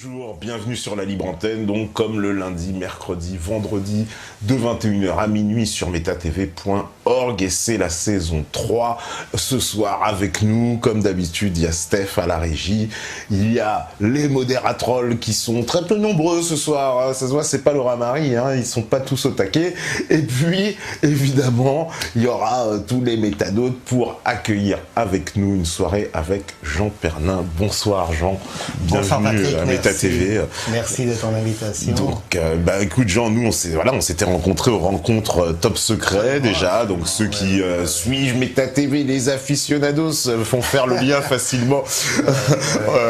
Bonjour, bienvenue sur la Libre Antenne, donc comme le lundi, mercredi, vendredi, de 21h à minuit sur metatv.org, et c'est la saison 3. Ce soir avec nous, comme d'habitude, il y a Steph à la régie, il y a les modératrolls qui sont très peu nombreux ce soir, hein. Ça se voit, c'est pas Laura Marie, hein. Ils sont pas tous au taquet, et puis, évidemment, il y aura tous les métanotes pour accueillir avec nous une soirée avec Jean Pernin. Bonsoir Jean, bienvenue à Méta TV. Merci de ton invitation. Donc, écoute Jean, nous on s'était rencontrés aux rencontres Top Secret déjà, donc ceux qui suivent Méta TV, les aficionados font faire le lien facilement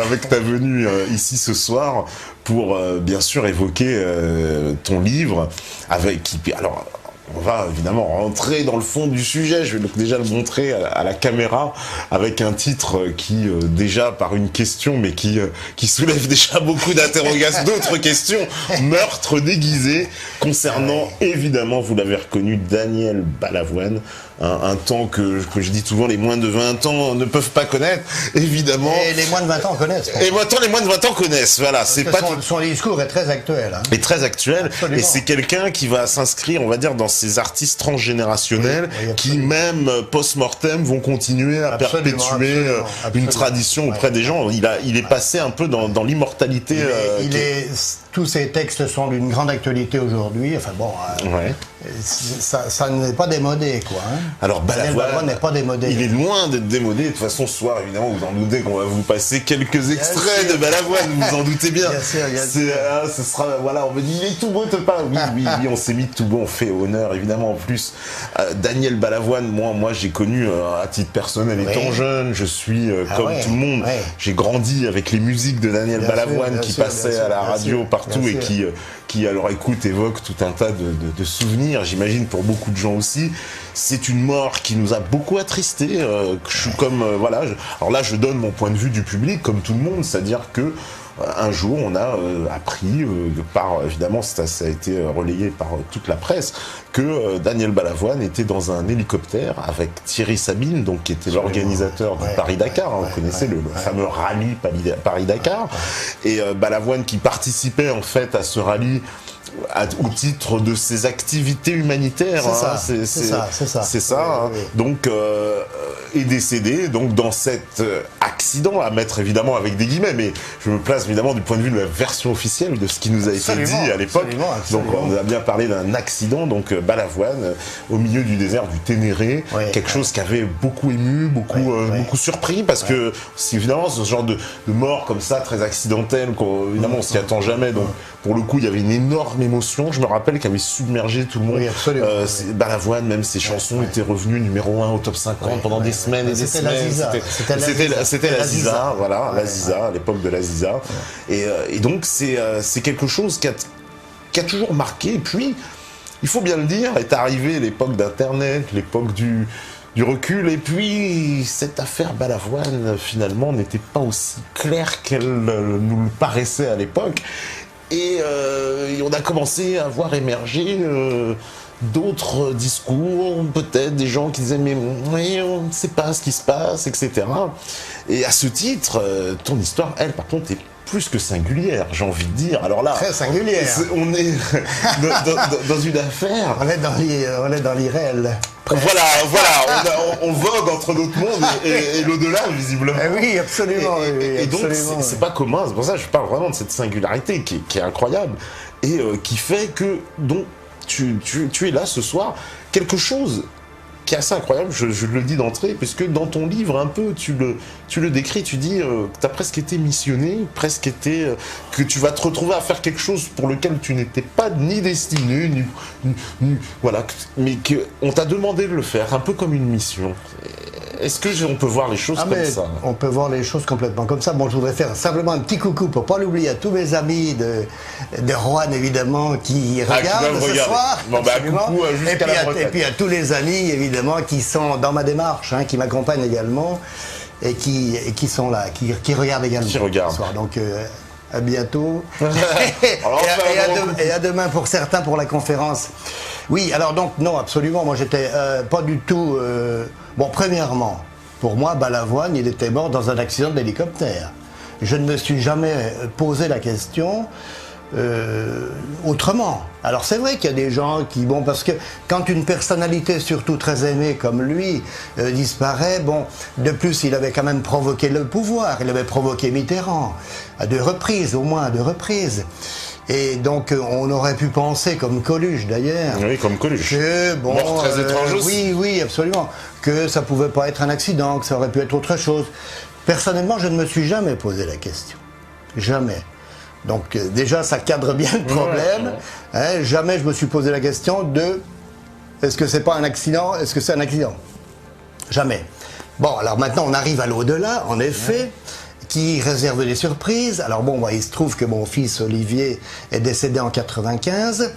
avec ta venue ici ce soir pour bien sûr évoquer ton livre alors. On va évidemment rentrer dans le fond du sujet. Je vais donc déjà le montrer à la caméra avec un titre qui déjà par une question, mais qui soulève déjà beaucoup d'interrogations, d'autres questions. Meurtre déguisé concernant évidemment, vous l'avez reconnu, Daniel Balavoine. Un temps que je dis souvent, les moins de 20 ans ne peuvent pas connaître, évidemment. Et les moins de 20 ans connaissent. Et maintenant, les moins de 20 ans connaissent, voilà. C'est pas son discours est très actuel. Hein. Est très actuel. Absolument. Et c'est quelqu'un qui va s'inscrire, on va dire, dans ces artistes transgénérationnels qui, même post-mortem, vont continuer à perpétuer une tradition auprès des gens. Il est passé un peu dans l'immortalité. Tous ces textes sont d'une grande actualité aujourd'hui. Enfin bon, ça n'est pas démodé, quoi. Hein. Alors Balavoine n'est pas démodé. Il est loin d'être démodé. De toute façon, ce soir, évidemment, vous en doutez qu'on va vous passer quelques extraits de Balavoine. Vous en doutez bien. Ce sera, voilà, on me dit, il est tout beau, te parle. Oui, on s'est mis tout beau, on fait honneur, évidemment. En plus, Daniel Balavoine, moi, j'ai connu à titre personnel, étant jeune, je suis comme tout le monde. J'ai grandi avec les musiques de Daniel Balavoine qui passaient à la radio partout et qui à leur écoute évoque tout un tas de souvenirs, j'imagine pour beaucoup de gens aussi. C'est une mort qui nous a beaucoup attristés. Alors là, je donne mon point de vue du public, comme tout le monde, c'est-à-dire que un jour, on a appris, évidemment, ça a été relayé par toute la presse, que Daniel Balavoine était dans un hélicoptère avec Thierry Sabine, donc qui était l'organisateur du Paris-Dakar. Vous connaissez le fameux rallye Paris-Dakar. Et Balavoine qui participait en fait à ce rallye au titre de ses activités humanitaires. C'est ça. Donc, est décédé donc dans cet accident, à mettre évidemment avec des guillemets, mais je me place évidemment du point de vue de la version officielle de ce qui nous a été dit à l'époque. Donc on a bien parlé d'un accident, donc Balavoine au milieu du désert du Ténéré, quelque chose qui avait beaucoup ému, beaucoup surpris, parce que c'est évidemment ce genre de mort comme ça, très accidentelle, évidemment on s'y attend jamais, donc pour le coup il y avait une énorme émotion, je me rappelle qu'elle avait submergé tout le monde. Balavoine, même ses chansons étaient revenues numéro 1 au top 50 pendant des semaines et des semaines. C'était la Ziza, voilà, la Ziza, à l'époque de la Ziza. Et donc c'est quelque chose qui a toujours marqué. Et puis, il faut bien le dire, est arrivée l'époque d'Internet, l'époque du recul, et puis cette affaire Balavoine, finalement, n'était pas aussi claire qu'elle nous le paraissait à l'époque. Et on a commencé à voir émerger d'autres discours, peut-être des gens qui disaient mais on ne sait pas ce qui se passe, etc. Et à ce titre, ton histoire, elle, par contre, est plus que singulière, j'ai envie de dire. Alors là, très singulière. On est dans une affaire. On est dans l'irréel. Voilà, on vogue entre notre monde et l'au-delà, visiblement. Oui, absolument. Et donc, c'est pas commun. C'est pour ça que je parle vraiment de cette singularité qui est incroyable et qui fait que donc tu es là ce soir. Quelque chose qui est assez incroyable, je le dis d'entrée, puisque dans ton livre, un peu, tu le décris, tu dis que tu as presque été missionné, que tu vas te retrouver à faire quelque chose pour lequel tu n'étais pas ni destiné, voilà, mais qu'on t'a demandé de le faire, un peu comme une mission. Est-ce qu'on peut voir les choses comme ça? On peut voir les choses complètement comme ça. Bon, je voudrais faire simplement un petit coucou pour pas l'oublier à tous mes amis de Roanne, évidemment, qui regardent ce soir. Bon, coucou jusqu'à la retraite. Et puis à tous les amis, évidemment, qui sont dans ma démarche, qui m'accompagnent également, et qui sont là, qui regardent également. Qui regardent. Ce soir. Donc, à bientôt. et à demain pour certains pour la conférence. Oui, alors donc, non, absolument. Moi, j'étais pas du tout... Bon, premièrement, pour moi, Balavoine, il était mort dans un accident d'hélicoptère. je ne me suis jamais posé la question autrement. Alors c'est vrai qu'il y a des gens qui, bon, parce que quand une personnalité surtout très aimée comme lui disparaît, bon, de plus il avait quand même provoqué le pouvoir, il avait provoqué Mitterrand, à 2 reprises, au moins à 2 reprises. Et donc on aurait pu penser, comme Coluche d'ailleurs, oui, comme Coluche, que bon, mort très étrange aussi. Oui, absolument, que ça pouvait pas être un accident, que ça aurait pu être autre chose. Personnellement, je ne me suis jamais posé la question, jamais. Donc déjà, ça cadre bien le problème. Hein, jamais je me suis posé la question de est-ce que c'est pas un accident, est-ce que c'est un accident? Jamais. Bon, alors maintenant on arrive à l'au-delà, en effet, qui réserve des surprises. Alors bon, il se trouve que mon fils Olivier est décédé en 95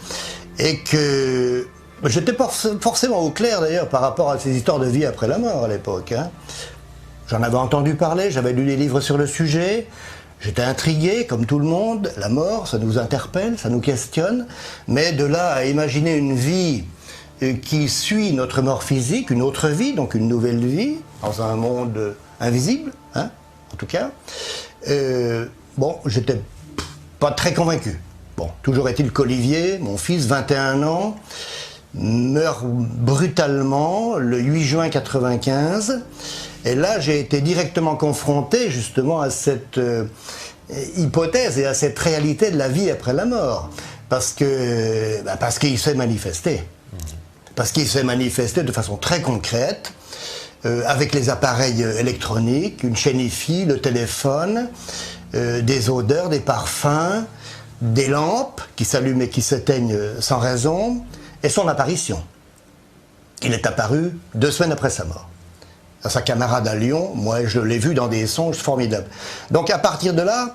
et que j'étais pas forcément au clair d'ailleurs par rapport à ces histoires de vie après la mort à l'époque. Hein. J'en avais entendu parler, j'avais lu des livres sur le sujet. J'étais intrigué, comme tout le monde, la mort, ça nous interpelle, ça nous questionne, mais de là à imaginer une vie qui suit notre mort physique, une autre vie, donc une nouvelle vie, dans un monde invisible, hein, en tout cas, bon, j'étais pas très convaincu. Bon, toujours est-il qu'Olivier, mon fils, 21 ans, meurt brutalement le 8 juin 95. Et là, j'ai été directement confronté justement à cette hypothèse et à cette réalité de la vie après la mort. Parce qu'il s'est manifesté. Parce qu'il s'est manifesté de façon très concrète, avec les appareils électroniques, une chaîne Hi-Fi, le téléphone, des odeurs, des parfums, des lampes qui s'allument et qui s'éteignent sans raison, et son apparition. Il est apparu 2 semaines après sa mort. À sa camarade à Lyon, moi je l'ai vu dans des songes formidables. Donc à partir de là,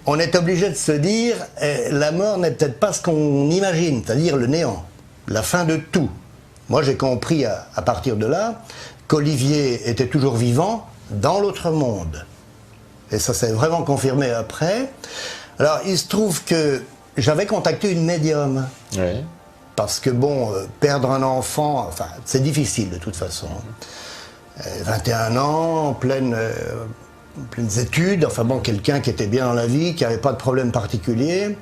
on est obligé de se dire, la mort n'est peut-être pas ce qu'on imagine, c'est-à-dire le néant, la fin de tout. Moi j'ai compris à partir de là qu'Olivier était toujours vivant dans l'autre monde. Et ça s'est vraiment confirmé après. Alors il se trouve que j'avais contacté une médium. Oui. Parce que bon, perdre un enfant, enfin, c'est difficile de toute façon. 21 ans, pleines études, enfin bon, quelqu'un qui était bien dans la vie, qui n'avait pas de problème particulier,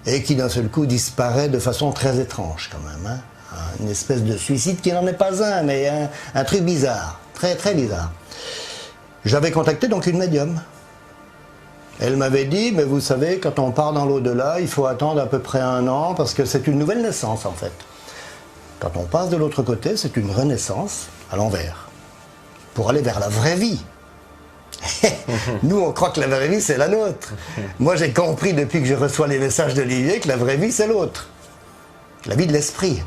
et qui d'un seul coup disparaît de façon très étrange quand même. Hein. Une espèce de suicide qui n'en est pas un, mais un truc bizarre, très très bizarre. J'avais contacté donc une médium. Elle m'avait dit, mais vous savez, quand on part dans l'au-delà, il faut attendre à peu près 1 an, parce que c'est une nouvelle naissance, en fait. Quand on passe de l'autre côté, c'est une renaissance à l'envers, pour aller vers la vraie vie. Nous, on croit que la vraie vie, c'est la nôtre. Moi, j'ai compris, depuis que je reçois les messages d'Olivier, que la vraie vie, c'est l'autre. La vie de l'esprit.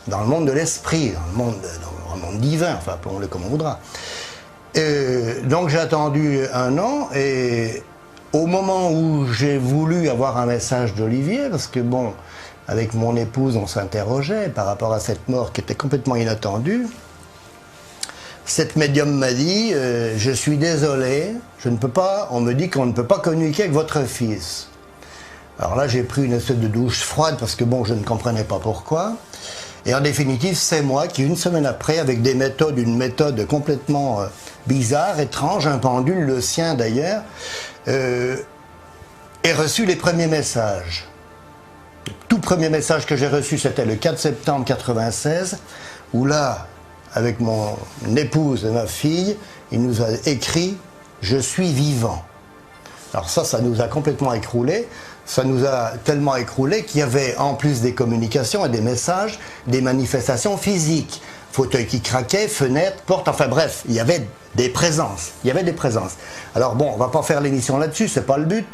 Dans le monde de l'esprit, dans le monde divin, enfin, appelons-le comme on voudra. Donc j'ai attendu 1 an et au moment où j'ai voulu avoir un message d'Olivier, parce que bon, avec mon épouse on s'interrogeait par rapport à cette mort qui était complètement inattendue, cette médium m'a dit je suis désolé, je ne peux pas, on me dit qu'on ne peut pas communiquer avec votre fils. Alors là j'ai pris une espèce de douche froide parce que bon, je ne comprenais pas pourquoi. Et en définitive, c'est moi qui, 1 semaine après, avec une méthode complètement bizarre, étrange, un pendule, le sien d'ailleurs, ai reçu les premiers messages. Le tout premier message que j'ai reçu, c'était le 4 septembre 96, où là, avec mon épouse et ma fille, il nous a écrit « Je suis vivant ». Alors ça nous a complètement écroulé. Ça nous a tellement écroulé qu'il y avait, en plus des communications et des messages, des manifestations physiques. Fauteuil qui craquait, fenêtres, portes, enfin bref, il y avait des présences. Il y avait des présences. Alors bon, on va pas faire l'émission là-dessus, c'est pas le but.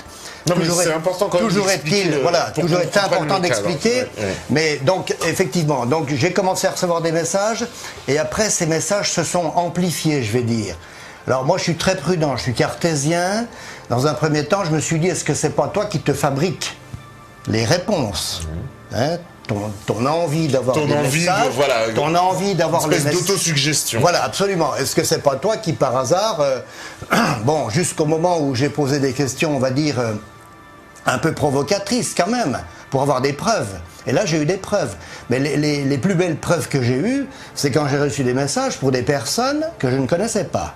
Non, mais c'est important quand même d'expliquer. Toujours est important d'expliquer. Ouais. Mais donc, effectivement, donc j'ai commencé à recevoir des messages, et après, ces messages se sont amplifiés, je vais dire. Alors moi je suis très prudent, je suis cartésien. Dans un premier temps, je me suis dit, est-ce que c'est pas toi qui te fabriques les réponses, hein, ton envie d'avoir des messages, voilà, ton envie d'avoir les messages, d'autosuggestion. Voilà, absolument. Est-ce que c'est pas toi qui par hasard, bon, jusqu'au moment où j'ai posé des questions, on va dire un peu provocatrices quand même, pour avoir des preuves. Et là, j'ai eu des preuves. Mais les plus belles preuves que j'ai eues, c'est quand j'ai reçu des messages pour des personnes que je ne connaissais pas.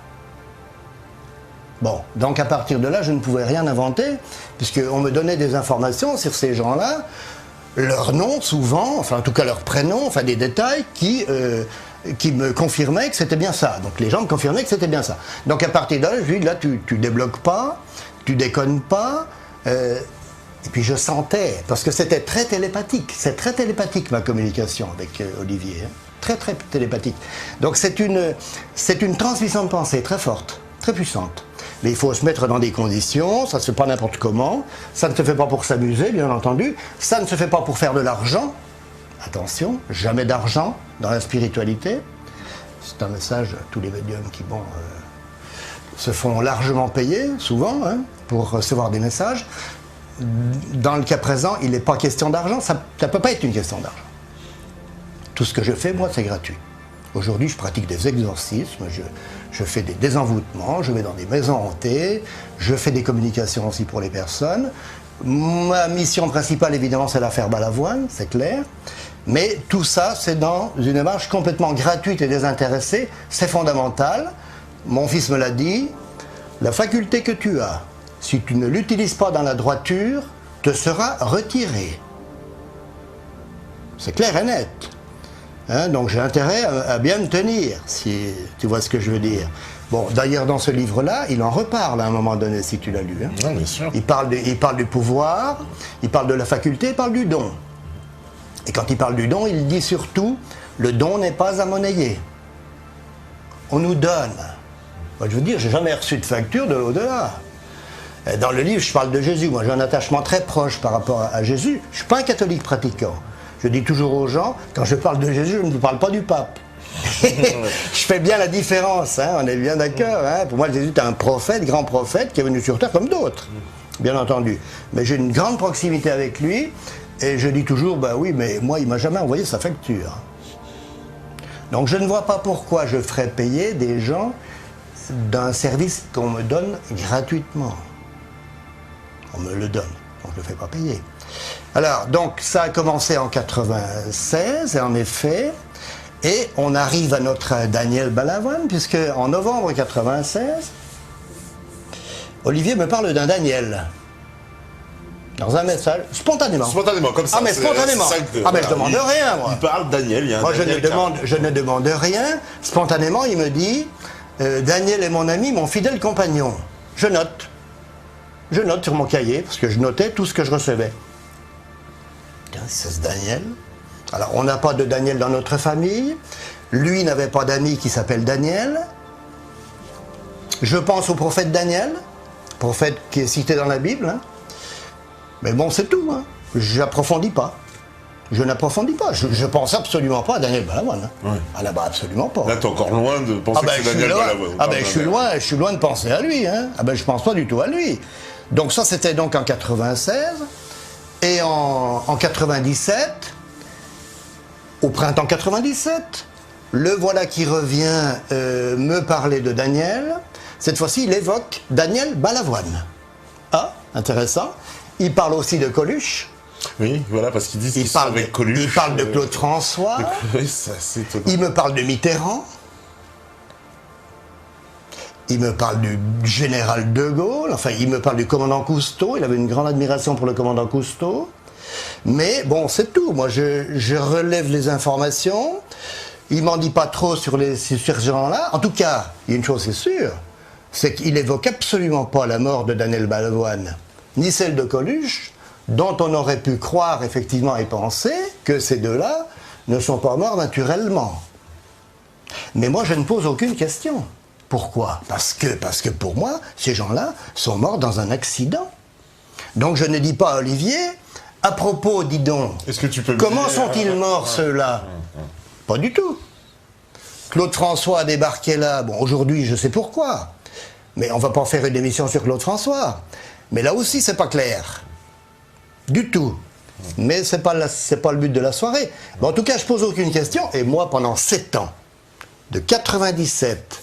Bon, donc à partir de là, je ne pouvais rien inventer, puisqu'on me donnait des informations sur ces gens-là, leur nom souvent, enfin en tout cas leur prénom, enfin des détails qui me confirmaient que c'était bien ça. Donc les gens me confirmaient que c'était bien ça. Donc à partir de là, je lui dis, là tu débloques pas, tu déconnes pas. Et puis je sentais, parce que c'était très télépathique, c'est très télépathique ma communication avec Olivier, hein. Très très télépathique. Donc c'est une transmission de pensée très forte, très puissante. Mais il faut se mettre dans des conditions, ça ne se fait pas n'importe comment, ça ne se fait pas pour s'amuser, bien entendu, ça ne se fait pas pour faire de l'argent. Attention, jamais d'argent dans la spiritualité. C'est un message à tous les médiums qui, se font largement payer, souvent, hein, pour recevoir des messages. Dans le cas présent, il n'est pas question d'argent, ça ne peut pas être une question d'argent. Tout ce que je fais, moi, c'est gratuit. Aujourd'hui, je pratique des exorcismes, je fais des désenvoûtements, je vais dans des maisons hantées, je fais des communications aussi pour les personnes. Ma mission principale, évidemment, c'est l'affaire Balavoine, c'est clair. Mais tout ça, c'est dans une démarche complètement gratuite et désintéressée. C'est fondamental. Mon fils me l'a dit, la faculté que tu as, si tu ne l'utilises pas dans la droiture, te sera retirée. C'est clair et net. Hein, donc j'ai intérêt à bien me tenir, si tu vois ce que je veux dire. Bon, d'ailleurs, dans ce livre-là, il en reparle à un moment donné, si tu l'as lu. Hein. Non, bien sûr. Il parle du pouvoir, il parle de la faculté, il parle du don. Et quand il parle du don, il dit surtout, le don n'est pas à monnayer. On nous donne. Moi, je veux dire, j'ai jamais reçu de facture de l'au-delà. Dans le livre, je parle de Jésus. Moi, j'ai un attachement très proche par rapport à Jésus. Je ne suis pas un catholique pratiquant. Je dis toujours aux gens, quand je parle de Jésus, je ne parle pas du pape. Je fais bien la différence, hein, on est bien d'accord. Hein. Pour moi, Jésus est un prophète, grand prophète, qui est venu sur terre comme d'autres, bien entendu. Mais j'ai une grande proximité avec lui, et je dis toujours, bah oui, mais moi, il ne m'a jamais envoyé sa facture. Donc je ne vois pas pourquoi je ferais payer des gens d'un service qu'on me donne gratuitement. On me le donne, donc je ne le fais pas payer. Alors, donc, ça a commencé en 96, et en effet, et on arrive à notre Daniel Balavoine, puisque en novembre 96, Olivier me parle d'un Daniel. Dans un message, spontanément. Spontanément, comme ça. Ah, mais spontanément. Ah, mais je demande rien, moi. Il parle Daniel, il y a un moi, Daniel je ne demande rien. Spontanément, il me dit, Daniel est mon ami, mon fidèle compagnon. Je note. Je note sur mon cahier, parce que je notais tout ce que je recevais. C'est ce Daniel. Alors, on n'a pas de Daniel dans notre famille. Lui n'avait pas d'ami qui s'appelle Daniel. Je pense au prophète Daniel, prophète qui est cité dans la Bible. Hein. Mais bon, c'est tout. Hein. J'approfondis pas. Je n'approfondis pas. Je pense absolument pas à Daniel Balavoine. Hein. Ouais. Ah là-bas, absolument pas. Là, t'es encore loin de penser que c'est Daniel Balavoine. Ah ben, je suis loin de penser à lui. Hein. Ah ben, je pense pas du tout à lui. Donc ça, c'était donc en 96. Et en 97, au printemps 97, le voilà qui revient me parler de Daniel. Cette fois-ci, il évoque Daniel Balavoine. Ah, intéressant. Il parle aussi de Coluche. Oui, voilà, parce qu'il dit qu'il parle avec Coluche. Il parle de Claude François. Oui, c'est assez étonnant. Il me parle de Mitterrand. Il me parle du général de Gaulle, enfin il me parle du commandant Cousteau, il avait une grande admiration pour le commandant Cousteau. Mais bon, c'est tout, moi je relève les informations, il m'en dit pas trop sur ces gens-là. En tout cas, il y a une chose c'est sûre, c'est qu'il évoque absolument pas la mort de Daniel Balavoine, ni celle de Coluche, dont on aurait pu croire effectivement et penser que ces deux-là ne sont pas morts naturellement. Mais moi je ne pose aucune question. Pourquoi ? Parce que pour moi, ces gens-là sont morts dans un accident. Donc je ne dis pas à Olivier, à propos, dis donc, comment sont-ils morts ceux-là ? Pas du tout. Claude François a débarqué là, bon aujourd'hui je sais pourquoi, mais on ne va pas faire une émission sur Claude François. Mais là aussi c'est pas clair. Du tout. Mais c'est pas le but de la soirée. Mais en tout cas je pose aucune question, et moi pendant 7 ans, de 97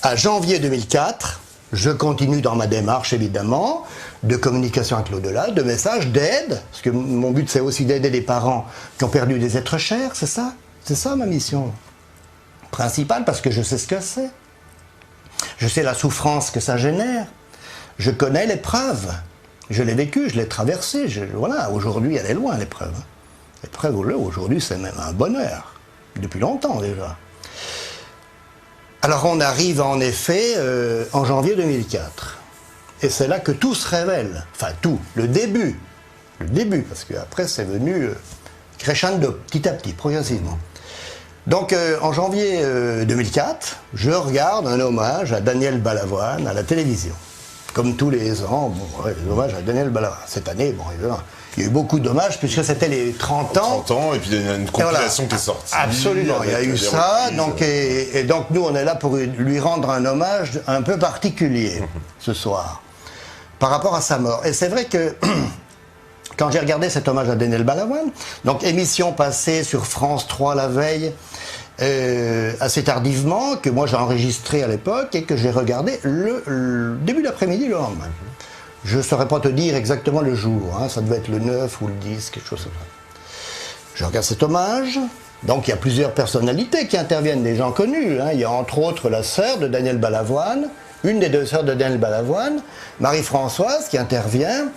à janvier 2004, je continue dans ma démarche, évidemment, de communication avec l'au-delà, de messages, d'aide, parce que mon but, c'est aussi d'aider les parents qui ont perdu des êtres chers, c'est ça ? C'est ça, ma mission principale, parce que je sais ce que c'est. Je sais la souffrance que ça génère. Je connais l'épreuve. Je l'ai vécue, je l'ai traversée. Voilà, aujourd'hui, elle est loin, l'épreuve. L'épreuve, aujourd'hui, c'est même un bonheur. Depuis longtemps, déjà. Alors, on arrive, en effet, en janvier 2004. Et c'est là que tout se révèle. Enfin, tout. Le début, parce qu'après, c'est venu crescendo, petit à petit, progressivement. Donc, en janvier 2004, je regarde un hommage à Daniel Balavoine à la télévision. Comme tous les ans, les hommages à Daniel Balavoine. Cette année, bon, évidemment, il y a eu beaucoup d'hommages, puisque c'était les 30 ans. 30 ans, et puis il y a une compilation qui est sortie. Absolument, il y a eu ça. Donc, et donc, nous, on est là pour lui rendre un hommage un peu particulier, ce soir, par rapport à sa mort. Et c'est vrai que, quand j'ai regardé cet hommage à Daniel Balavoine, donc émission passée sur France 3 la veille, assez tardivement, que moi j'ai enregistré à l'époque et que j'ai regardé le début d'après-midi le lendemain. Je ne saurais pas te dire exactement le jour, hein, ça devait être le 9 ou le 10, quelque chose comme ça. Je regarde cet hommage, donc il y a plusieurs personnalités qui interviennent, des gens connus, hein. Il y a entre autres la sœur de Daniel Balavoine, une des deux sœurs de Daniel Balavoine, Marie-Françoise, qui intervient,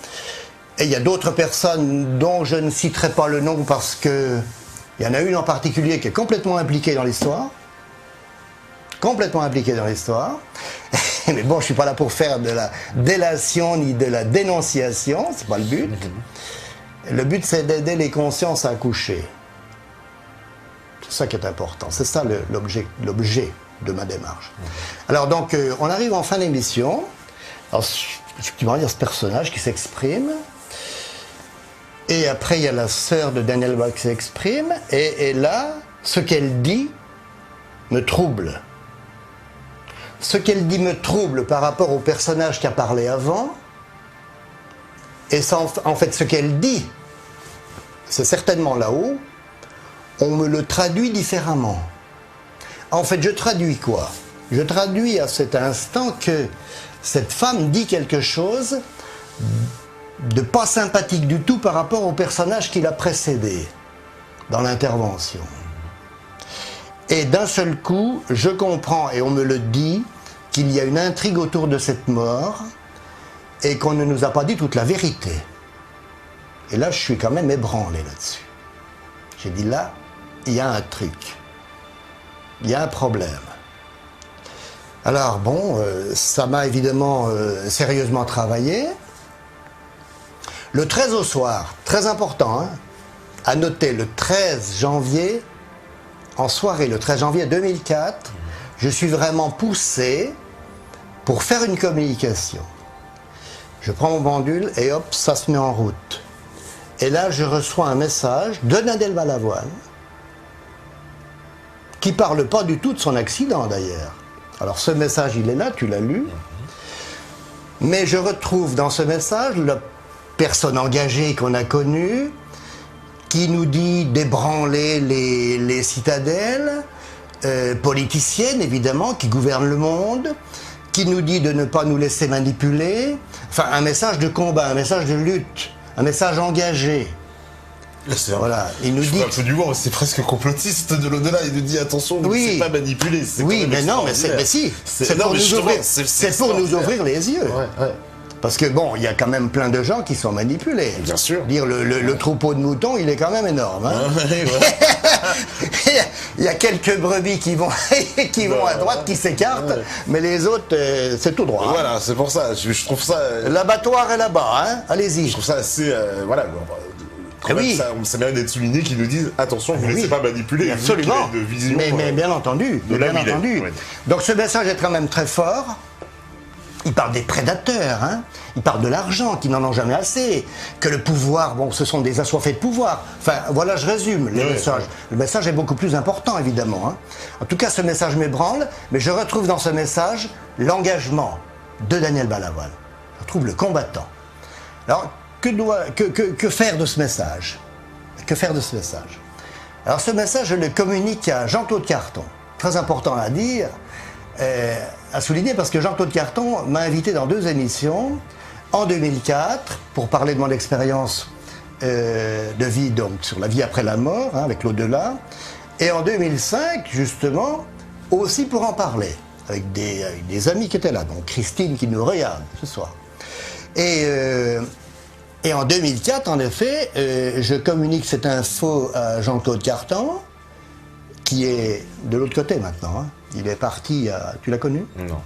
et il y a d'autres personnes dont je ne citerai pas le nom parce que il y en a une en particulier qui est complètement impliquée dans l'histoire. Complètement impliquée dans l'histoire. Mais bon, je ne suis pas là pour faire de la délation ni de la dénonciation, c'est pas le but. Le but, c'est d'aider les consciences à accoucher. C'est ça qui est important. C'est ça l'objet de ma démarche. Alors donc, on arrive en fin d'émission. Alors, effectivement, il y a ce personnage qui s'exprime. Et après, il y a la sœur de Daniel Balavoine qui s'exprime. Et là, ce qu'elle dit me trouble. Ce qu'elle dit me trouble par rapport au personnage qui a parlé avant. Et ça, en fait, ce qu'elle dit, c'est certainement là-haut, on me le traduit différemment. En fait, je traduis quoi? Je traduis à cet instant que cette femme dit quelque chose de pas sympathique du tout par rapport au personnage qui l'a précédé dans l'intervention. Et d'un seul coup, je comprends, et on me le dit, qu'il y a une intrigue autour de cette mort et qu'on ne nous a pas dit toute la vérité. Et là, je suis quand même ébranlé là-dessus. J'ai dit là, il y a un truc. Il y a un problème. Alors bon, ça m'a évidemment sérieusement travaillé. Le 13 au soir, très important, hein, à noter, le 13 janvier, en soirée, le 13 janvier 2004, je suis vraiment poussé pour faire une communication. Je prends mon pendule et hop, ça se met en route. Et là, je reçois un message de Daniel Balavoine, qui ne parle pas du tout de son accident d'ailleurs. Alors ce message, il est là, tu l'as lu. Mais je retrouve dans ce message la personne engagée qu'on a connue, qui nous dit d'ébranler les citadelles, politiciennes évidemment, qui gouvernent le monde, qui nous dit de ne pas nous laisser manipuler. Enfin, un message de combat, un message de lutte, un message engagé. Voilà, il nous dit. Un peu du c'est presque complotiste de l'au-delà. Il nous dit attention, ne laissez pas manipuler. Oui, mais non, mais si. C'est pour nous ouvrir les yeux. Ouais. Parce que bon, il y a quand même plein de gens qui sont manipulés. Bien sûr. Dire le troupeau de moutons, il est quand même énorme. Hein. Il y a quelques brebis qui vont à droite, qui s'écartent, mais les autres, c'est tout droit. Voilà, c'est pour ça. Je trouve ça. L'abattoir est là-bas, hein. Allez-y. Je trouve ça assez, voilà. Oui. Ça mérite d'être souligné qu'ils nous disent attention, vous ne laissez pas manipuler. Absolument. De vision, mais bien entendu. Donc ce message est quand même très fort. Il parle des prédateurs, hein. Il parle de l'argent, qui n'en ont jamais assez, que le pouvoir, bon, ce sont des assoiffés de pouvoir. Enfin, voilà, je résume les messages. Le message est beaucoup plus important, évidemment. Hein. En tout cas, ce message m'ébranle, mais je retrouve dans ce message l'engagement de Daniel Balavoine. Je retrouve le combattant. Alors, que faire de ce message? Que faire de ce message? Alors, ce message, je le communique à Jean-Claude Carton. Très important à dire. À souligner parce que Jean-Claude Carton m'a invité dans 2 émissions en 2004 pour parler de mon expérience de vie, donc sur la vie après la mort, hein, avec l'au-delà, et en 2005 justement aussi pour en parler. avec des amis qui étaient là, donc Christine qui nous regarde ce soir. Et en 2004, en effet, je communique cette info à Jean-Claude Cartan, qui est de l'autre côté maintenant. Hein. Il est parti à... Tu l'as connu? Non.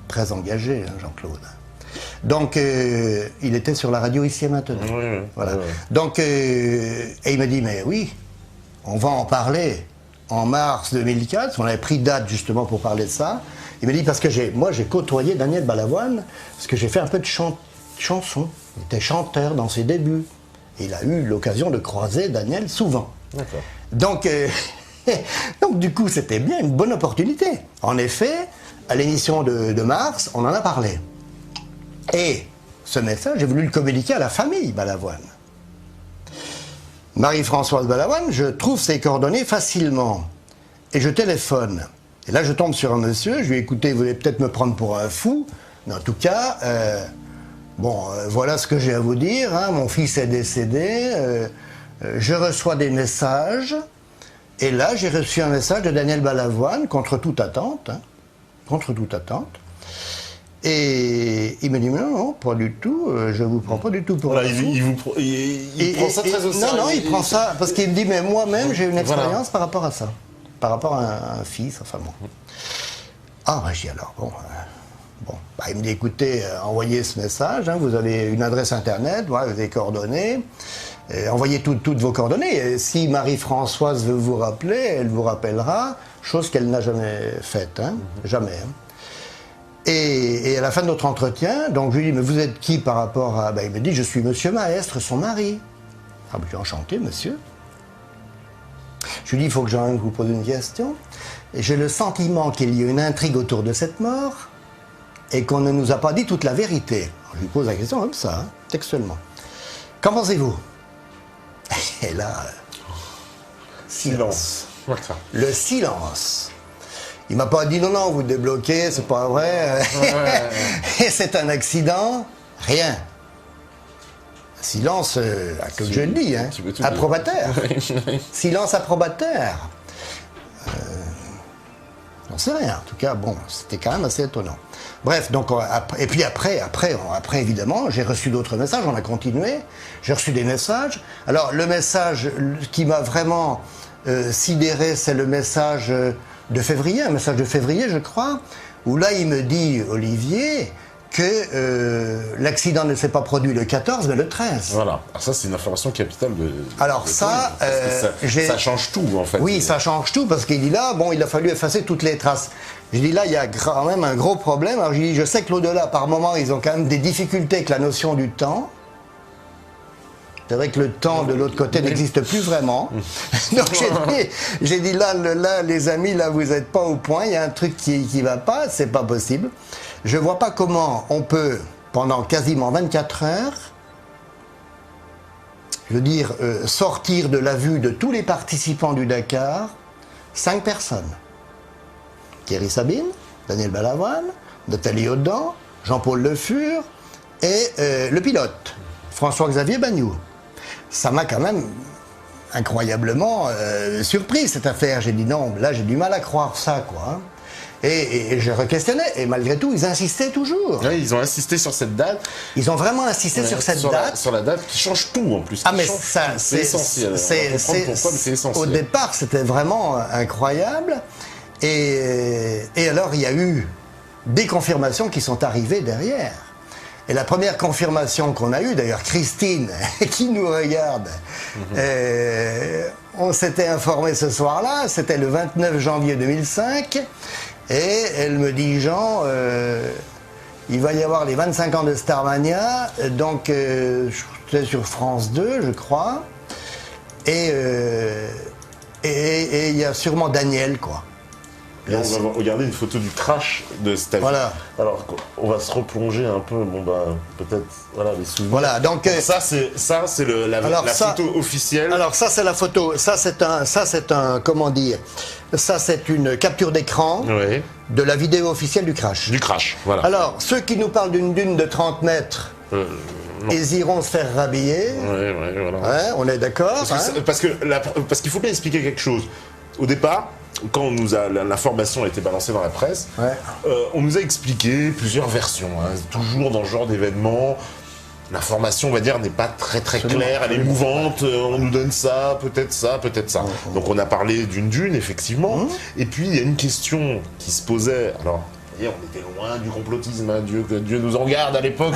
Très engagé, hein, Jean-Claude. Donc, il était sur la radio Ici et Maintenant. Oui, voilà. Oui. Donc, et il m'a dit, mais oui, on va en parler en mars 2004. On avait pris date justement pour parler de ça. Il m'a dit, parce que moi, j'ai côtoyé Daniel Balavoine, parce que j'ai fait un peu de chanson. Il était chanteur dans ses débuts. Et il a eu l'occasion de croiser Daniel souvent. D'accord. Donc, donc, du coup, c'était bien une bonne opportunité. En effet, à l'émission de mars, on en a parlé. Et ce message, j'ai voulu le communiquer à la famille Balavoine. Marie-Françoise Balavoine, je trouve ses coordonnées facilement. Et je téléphone. Et là, je tombe sur un monsieur, je lui ai dit, écoutez, vous allez peut-être me prendre pour un fou, mais en tout cas, voilà ce que j'ai à vous dire. Hein. Mon fils est décédé, je reçois des messages, et là, j'ai reçu un message de Daniel Balavoine, contre toute attente, hein, contre toute attente. Et il me dit, non, pas du tout, je vous prends pas du tout pour un fou. Il prend ça très au sérieux. Non, il prend ça, parce qu'il me dit, mais moi-même, j'ai une expérience par rapport à ça. Par rapport à un fils, enfin bon. Ah, je dis alors, il me dit, écoutez, envoyez ce message, hein, vous avez une adresse internet, voilà, vous avez des coordonnées, envoyez toutes vos coordonnées. Et si Marie-Françoise veut vous rappeler, elle vous rappellera, chose qu'elle n'a jamais faite, hein, jamais. Hein. Et à la fin de notre entretien, donc je lui dis, mais vous êtes qui par rapport à... il me dit, je suis Monsieur Maestre, son mari. Ah, je suis enchanté, monsieur. Je lui dis, il faut que je vous pose une question. Et j'ai le sentiment qu'il y a une intrigue autour de cette mort et qu'on ne nous a pas dit toute la vérité. Alors, je lui pose la question comme ça, hein, textuellement. Qu'en pensez-vous? Et là, silence. Le silence. Il m'a pas dit non, vous débloquez, c'est pas vrai. Et c'est un accident. Rien. Silence, comme je le dis, hein, approbateur. Silence approbateur. On sait rien. En tout cas, c'était quand même assez étonnant. Bref, donc, et puis après, évidemment, j'ai reçu d'autres messages, on a continué. J'ai reçu des messages. Alors, le message qui m'a vraiment sidéré, c'est le message de février, un message de février, je crois, où là, il me dit, Olivier, que l'accident ne s'est pas produit le 14, mais le 13. Voilà. Alors ça, c'est une information capitale de... Alors ça... ça change tout, en fait. Oui, ça change tout, parce qu'il dit là, il a fallu effacer toutes les traces. Je dis là, il y a quand même un gros problème. Alors je sais que l'au-delà, par moment, ils ont quand même des difficultés avec la notion du temps. C'est vrai que le temps de l'autre côté n'existe plus vraiment. Donc j'ai dit là, les amis, là, vous n'êtes pas au point, il y a un truc qui va pas, c'est pas possible. Je vois pas comment on peut, pendant quasiment 24 heures, je veux dire, sortir de la vue de tous les participants du Dakar, 5 personnes. Thierry Sabine, Daniel Balavoine, Nathalie Audan, Jean-Paul Le Fur et le pilote, François-Xavier Bagnoud. Ça m'a quand même incroyablement surpris, cette affaire. J'ai dit non, là j'ai du mal à croire ça, quoi. Hein. Et je re-questionnais, et malgré tout, ils insistaient toujours. Oui, ils ont insisté sur cette date. Ils ont vraiment insisté sur cette date. Sur la date qui change tout, en plus. Ah, mais ça, c'est essentiel. C'est essentiel. Au départ, c'était vraiment incroyable. Et alors, il y a eu des confirmations qui sont arrivées derrière. Et la première confirmation qu'on a eue, d'ailleurs Christine, qui nous regarde, on s'était informé ce soir-là, c'était le 29 janvier 2005, et elle me dit, Jean, il va y avoir les 25 ans de Starmania, donc c'était sur France 2, je crois, et il y a sûrement Daniel, quoi. Et on va regarder une photo du crash de cet avion. Voilà. Alors, on va se replonger un peu, peut-être, les souvenirs. Voilà, donc ça, c'est la photo officielle. Alors, ça, c'est la photo. Ça, c'est un, comment dire, ça, c'est une capture d'écran de la vidéo officielle du crash. Du crash, voilà. Alors, ceux qui nous parlent d'une dune de 30 mètres, ils iront se faire rhabiller. Voilà. Ouais, on est d'accord. Parce qu'il faut bien expliquer quelque chose. au départ, quand l'information a été balancée dans la presse, on nous a expliqué plusieurs versions, hein, toujours dans ce genre d'événement. L'information, on va dire, n'est pas très claire, elle est mouvante, on nous donne ça, peut-être ça, peut-être ça. Donc on a parlé d'une dune, effectivement, et puis il y a une question qui se posait, alors... on était loin du complotisme, hein, que Dieu nous en garde à l'époque.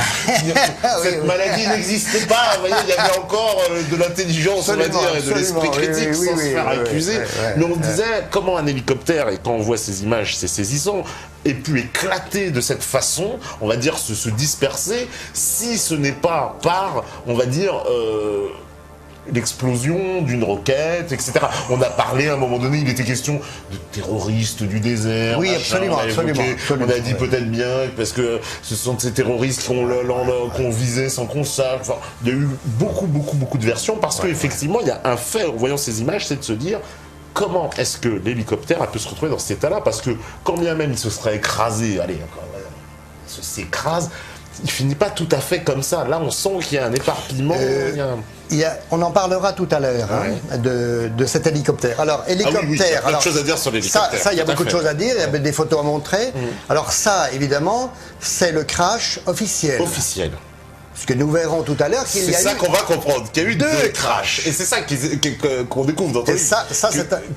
Cette maladie n'existait pas. Vous voyez, il y avait encore de l'intelligence, on va dire, et de l'esprit critique sans se faire accuser. Mais on se disait, comment un hélicoptère, et quand on voit ces images, c'est saisissant, ait pu éclater de cette façon, on va dire se disperser, si ce n'est pas par, on va dire... l'explosion d'une roquette, etc. On a parlé à un moment donné, il était question de terroristes du désert. Oui, machin, absolument. On a dit peut-être bien, parce que ce sont ces terroristes qu'on visait sans qu'on sache. Enfin, il y a eu beaucoup de versions, parce qu'effectivement, il y a un fait, en voyant ces images, c'est de se dire, comment est-ce que l'hélicoptère a pu se retrouver dans cet état-là? Parce que, quand bien même il se serait écrasé, il s'écrase, il finit pas tout à fait comme ça. Là, on sent qu'il y a un éparpillement. On en parlera tout à l'heure de cet hélicoptère. Alors, hélicoptère... il y a plein de choses à dire sur l'hélicoptère. Ça, il y a beaucoup de choses à dire, il y a des photos à montrer. Alors ça, évidemment, c'est le crash officiel. Ce que nous verrons tout à l'heure, qu'il y a eu... C'est ça qu'on va comprendre, qu'il y a eu deux crashs. Et c'est ça qu'on découvre dans ton livre.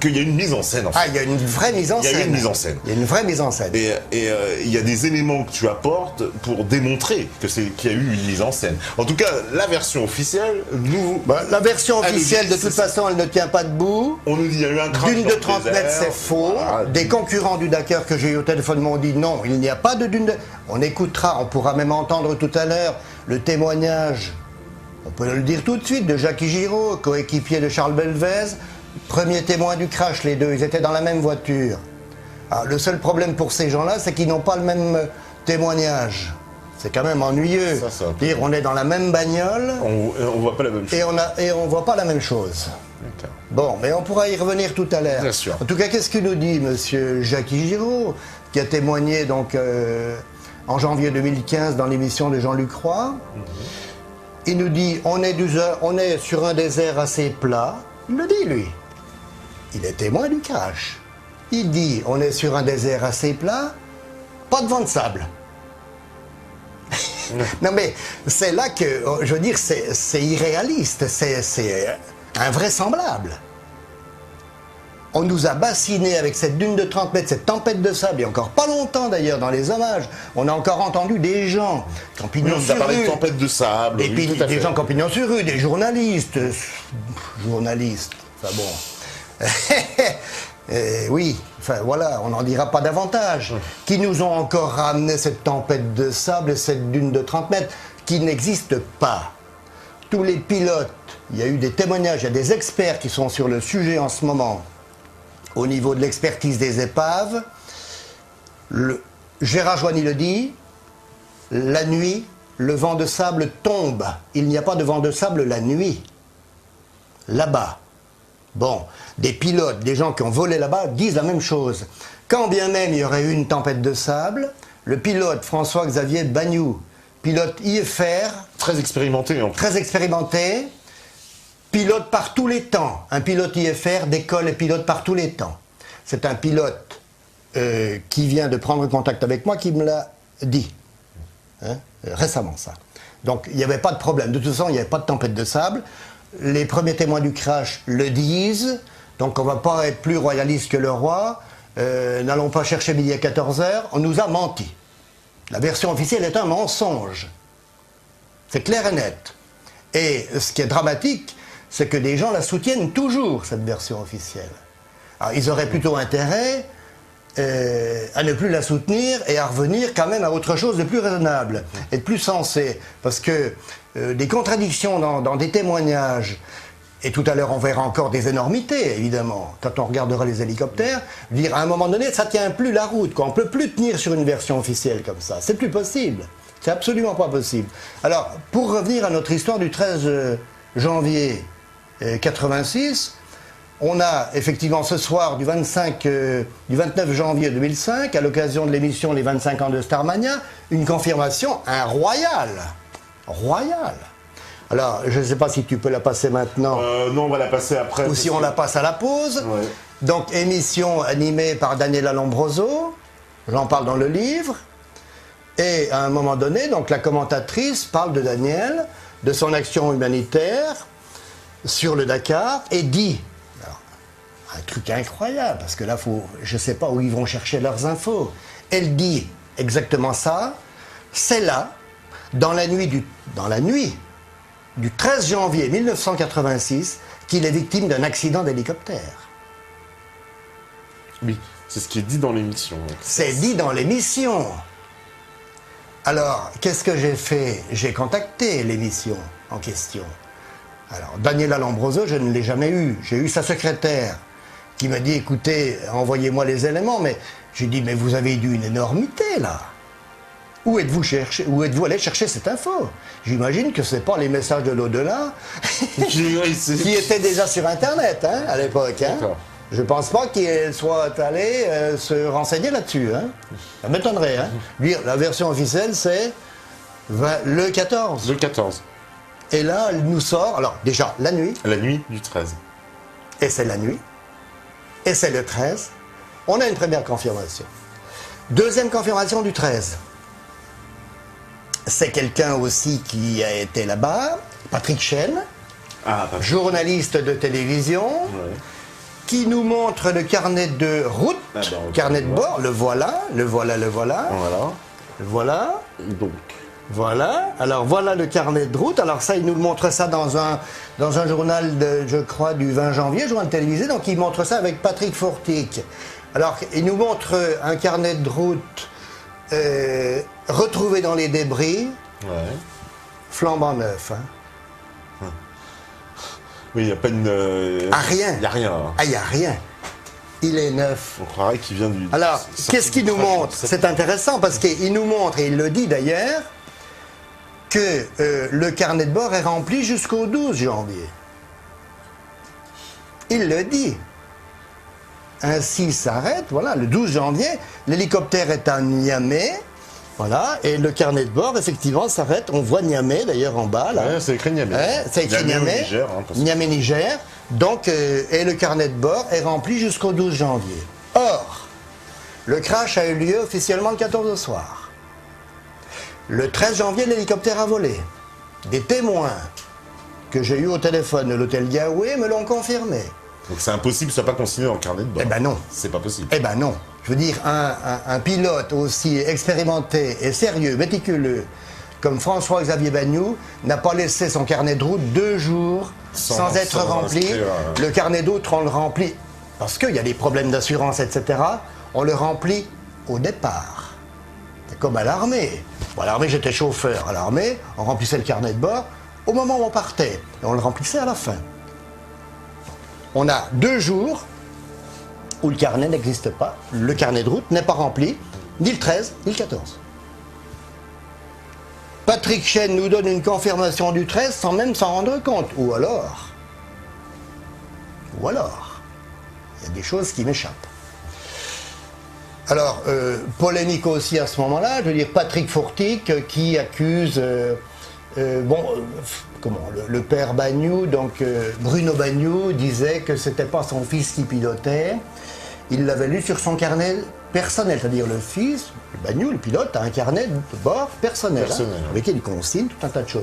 Qu'il y a une mise en scène, en fait. Il y a une vraie mise en scène. Il y a une mise en scène. Il y a une vraie mise en scène. Et il y a des éléments que tu apportes pour démontrer qu'il y a eu une mise en scène. En tout cas, la version officielle, la version officielle, de toute façon, elle ne tient pas debout. On nous dit qu'il y a eu un crash dune de 30 mètres, c'est faux. Voilà. Des concurrents du Dakar que j'ai eu au téléphone m'ont dit non, il n'y a pas de dune de... On écoutera, on pourra même entendre tout à l'heure le témoignage, on peut le dire tout de suite, de Jackie Giraud, coéquipier de Charles Belvez, premier témoin du crash, les deux, ils étaient dans la même voiture. Alors, le seul problème pour ces gens-là, c'est qu'ils n'ont pas le même témoignage. C'est quand même ennuyeux. Dire, on est dans la même bagnole, on voit pas la même chose. Et on voit pas la même chose. Bon, mais on pourra y revenir tout à l'heure. Bien sûr. En tout cas, qu'est-ce que nous dit monsieur Jackie Giraud, qui a témoigné donc... en janvier 2015, dans l'émission de Jean-Luc Roy, il nous dit on est sur un désert assez plat. Il le dit, lui. Il est témoin du crash. Il dit on est sur un désert assez plat, pas de vent de sable. Non, mais c'est là que, je veux dire, c'est irréaliste, c'est invraisemblable. On nous a bassinés avec cette dune de 30 mètres, cette tempête de sable, il y a encore pas longtemps d'ailleurs dans les hommages, on a encore entendu des gens campagnons sur rue. On a parlé de tempête de sable. Et puis des gens campagnons sur rue, des journalistes, enfin bon. Oui, enfin voilà, on n'en dira pas davantage. Qui nous ont encore ramené cette tempête de sable et cette dune de 30 mètres qui n'existe pas. Tous les pilotes, il y a eu des témoignages, il y a des experts qui sont sur le sujet en ce moment. Au niveau de l'expertise des épaves, Gérard Joigny le dit, la nuit, le vent de sable tombe. Il n'y a pas de vent de sable la nuit. Là-bas. Bon, des pilotes, des gens qui ont volé là-bas disent la même chose. Quand bien même il y aurait eu une tempête de sable, le pilote François-Xavier Bagnoud, pilote IFR... Très expérimenté. Très expérimenté. Pilote par tous les temps. Un pilote IFR décolle et pilote par tous les temps. C'est un pilote qui vient de prendre contact avec moi qui me l'a dit. Récemment, ça. Donc, il n'y avait pas de problème. De toute façon, il n'y avait pas de tempête de sable. Les premiers témoins du crash le disent. Donc, on ne va pas être plus royaliste que le roi. N'allons pas chercher midi à 14h. On nous a menti. La version officielle est un mensonge. C'est clair et net. Et ce qui est dramatique, c'est que des gens la soutiennent toujours, cette version officielle. Alors, ils auraient plutôt intérêt à ne plus la soutenir et à revenir quand même à autre chose de plus raisonnable et de plus sensé. Parce que des contradictions dans des témoignages, et tout à l'heure on verra encore des énormités, évidemment, quand on regardera les hélicoptères, dire à un moment donné, ça ne tient plus la route, quoi. On ne peut plus tenir sur une version officielle comme ça. C'est plus possible. C'est absolument pas possible. Alors, pour revenir à notre histoire du 13 janvier 86, on a effectivement ce soir du 29 janvier 2005, à l'occasion de l'émission Les 25 ans de Starmania, une confirmation, un royal. Royal. Alors, je ne sais pas si tu peux la passer maintenant. Non, on va la passer après. Ou si on la passe à la pause. Ouais. Donc, émission animée par Daniela Lombroso, j'en parle dans le livre. Et à un moment donné, donc la commentatrice parle de Daniel, de son action humanitaire sur le Dakar, et dit, alors, un truc incroyable, parce que là, je ne sais pas où ils vont chercher leurs infos. Elle dit exactement ça, c'est là, dans la nuit du 13 janvier 1986, qu'il est victime d'un accident d'hélicoptère. Oui, c'est ce qui est dit dans l'émission. C'est dit dans l'émission. Alors, qu'est-ce que j'ai fait? J'ai contacté l'émission en question. Alors, Daniela Lombroso, je ne l'ai jamais eu. J'ai eu sa secrétaire qui m'a dit, écoutez, envoyez-moi les éléments. Mais j'ai dit, mais vous avez dû une énormité, là. Où êtes-vous allé chercher cette info? J'imagine que ce n'est pas les messages de l'au-delà qui étaient déjà sur Internet, hein, à l'époque. Hein. Je ne pense pas qu'il soit allé se renseigner là-dessus. Hein. Ça m'étonnerait. Hein. La version officielle, c'est le 14. Le 14. Et là, elle nous sort, alors déjà, la nuit. La nuit du 13. Et c'est la nuit. Et c'est le 13. On a une première confirmation. Deuxième confirmation du 13. C'est quelqu'un aussi qui a été là-bas, Patrick Chêne, journaliste de télévision. Ouais. Qui nous montre le carnet de route, carnet de bord, le voilà. Donc. Voilà, alors voilà le carnet de route. Alors ça, il nous montre ça dans un journal, je crois, du 20 janvier, journal télévisé. Donc il montre ça avec Patrick Fortic. Alors il nous montre un carnet de route retrouvé dans les débris, flambant neuf. Hein. Oui, il n'y a pas une... rien. Il n'y a rien. Ah, il n'y a rien. Il est neuf. On croirait qu'il vient du... Alors, qu'est-ce qu'il nous montre? C'est intéressant parce qu'il nous montre, et il le dit d'ailleurs, que le carnet de bord est rempli jusqu'au 12 janvier. Il le dit. Ainsi s'arrête, voilà, le 12 janvier, l'hélicoptère est à Niamey. Voilà, et le carnet de bord, effectivement, s'arrête. On voit Niamey, d'ailleurs, en bas. Là. Ouais, c'est écrit Niamey. C'est écrit Niamey. Niger, hein, Niamey, Niger. Donc, et le carnet de bord est rempli jusqu'au 12 janvier. Or, le crash a eu lieu officiellement le 14 au soir. Le 13 janvier, l'hélicoptère a volé. Des témoins que j'ai eus au téléphone de l'hôtel Gaoué me l'ont confirmé. Donc c'est impossible que ce soit pas consigné dans le carnet de bord. Eh ben non. C'est pas possible. Eh ben non. Je veux dire, un pilote aussi expérimenté et sérieux, méticuleux, comme François-Xavier Bagnoud, n'a pas laissé son carnet de route 2 jours sans être rempli. Le carnet de route, on le remplit, parce qu'il y a des problèmes d'assurance, etc., on le remplit au départ. C'est comme à l'armée. Bon, à l'armée, j'étais chauffeur. À l'armée, on remplissait le carnet de bord au moment où on partait. Et on le remplissait à la fin. On a 2 jours où le carnet n'existe pas, le carnet de route n'est pas rempli, ni le 13, ni le 14. Patrick Chêne nous donne une confirmation du 13 sans même s'en rendre compte. Ou alors, il y a des choses qui m'échappent. Alors, polémique aussi à ce moment-là, je veux dire Patrick Fortic qui accuse le père Bagnoud, donc Bruno Bagnoud, disait que c'était pas son fils qui pilotait. Il l'avait lu sur son carnet personnel, c'est-à-dire le fils, Bagnoud, le pilote, a un carnet de bord personnel. Avec lequel il consigne tout un tas de choses.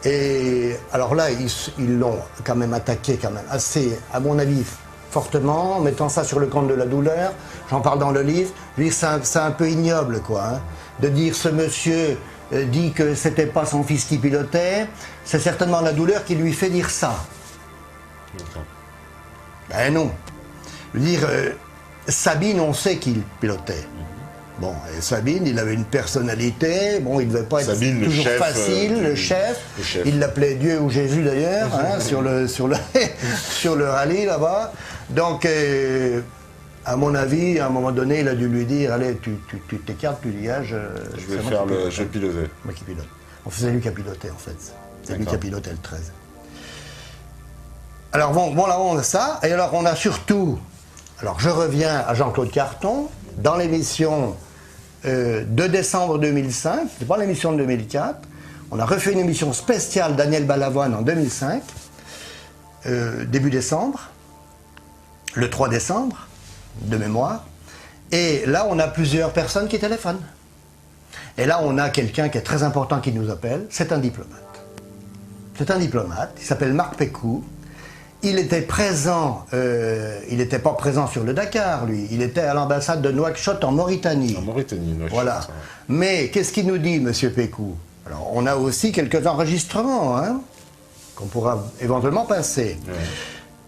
Et alors là, ils l'ont quand même attaqué assez, à mon avis, fortement, en mettant ça sur le compte de la douleur. J'en parle dans le livre. C'est un peu ignoble, quoi, hein, de dire ce monsieur dit que c'était pas son fils qui pilotait. C'est certainement la douleur qui lui fait dire ça. Ben non. Je veux dire, Sabine, on sait qu'il pilotait. Bon, et Sabine, il avait une personnalité, bon, il ne devait pas être Sabine, toujours chef, facile, le chef. Il l'appelait Dieu ou Jésus d'ailleurs, hein, sur le rallye là-bas. Donc, à mon avis, à un moment donné, il a dû lui dire, allez, tu t'écartes, tu dégages. Je vais piloter. Moi qui pilote. C'est lui qui a piloté en fait. C'est lui qui a piloté le 13. Alors bon, là on a ça, et alors on a surtout, alors je reviens à Jean-Claude Carton, dans l'émission de décembre 2005, c'est pas l'émission de 2004, on a refait une émission spéciale Daniel Balavoine en 2005, début décembre, le 3 décembre, de mémoire. Et là, on a plusieurs personnes qui téléphonent. Et là, on a quelqu'un qui est très important qui nous appelle. C'est un diplomate. C'est un diplomate. Il s'appelle Marc Pécou. Il était présent, il n'était pas présent sur le Dakar, lui. Il était à l'ambassade de Nouakchott en Mauritanie. En Mauritanie, Nouakchott. Voilà. Mais qu'est-ce qu'il nous dit, monsieur Pécou? Alors, on a aussi quelques enregistrements, hein, qu'on pourra éventuellement passer. Ouais.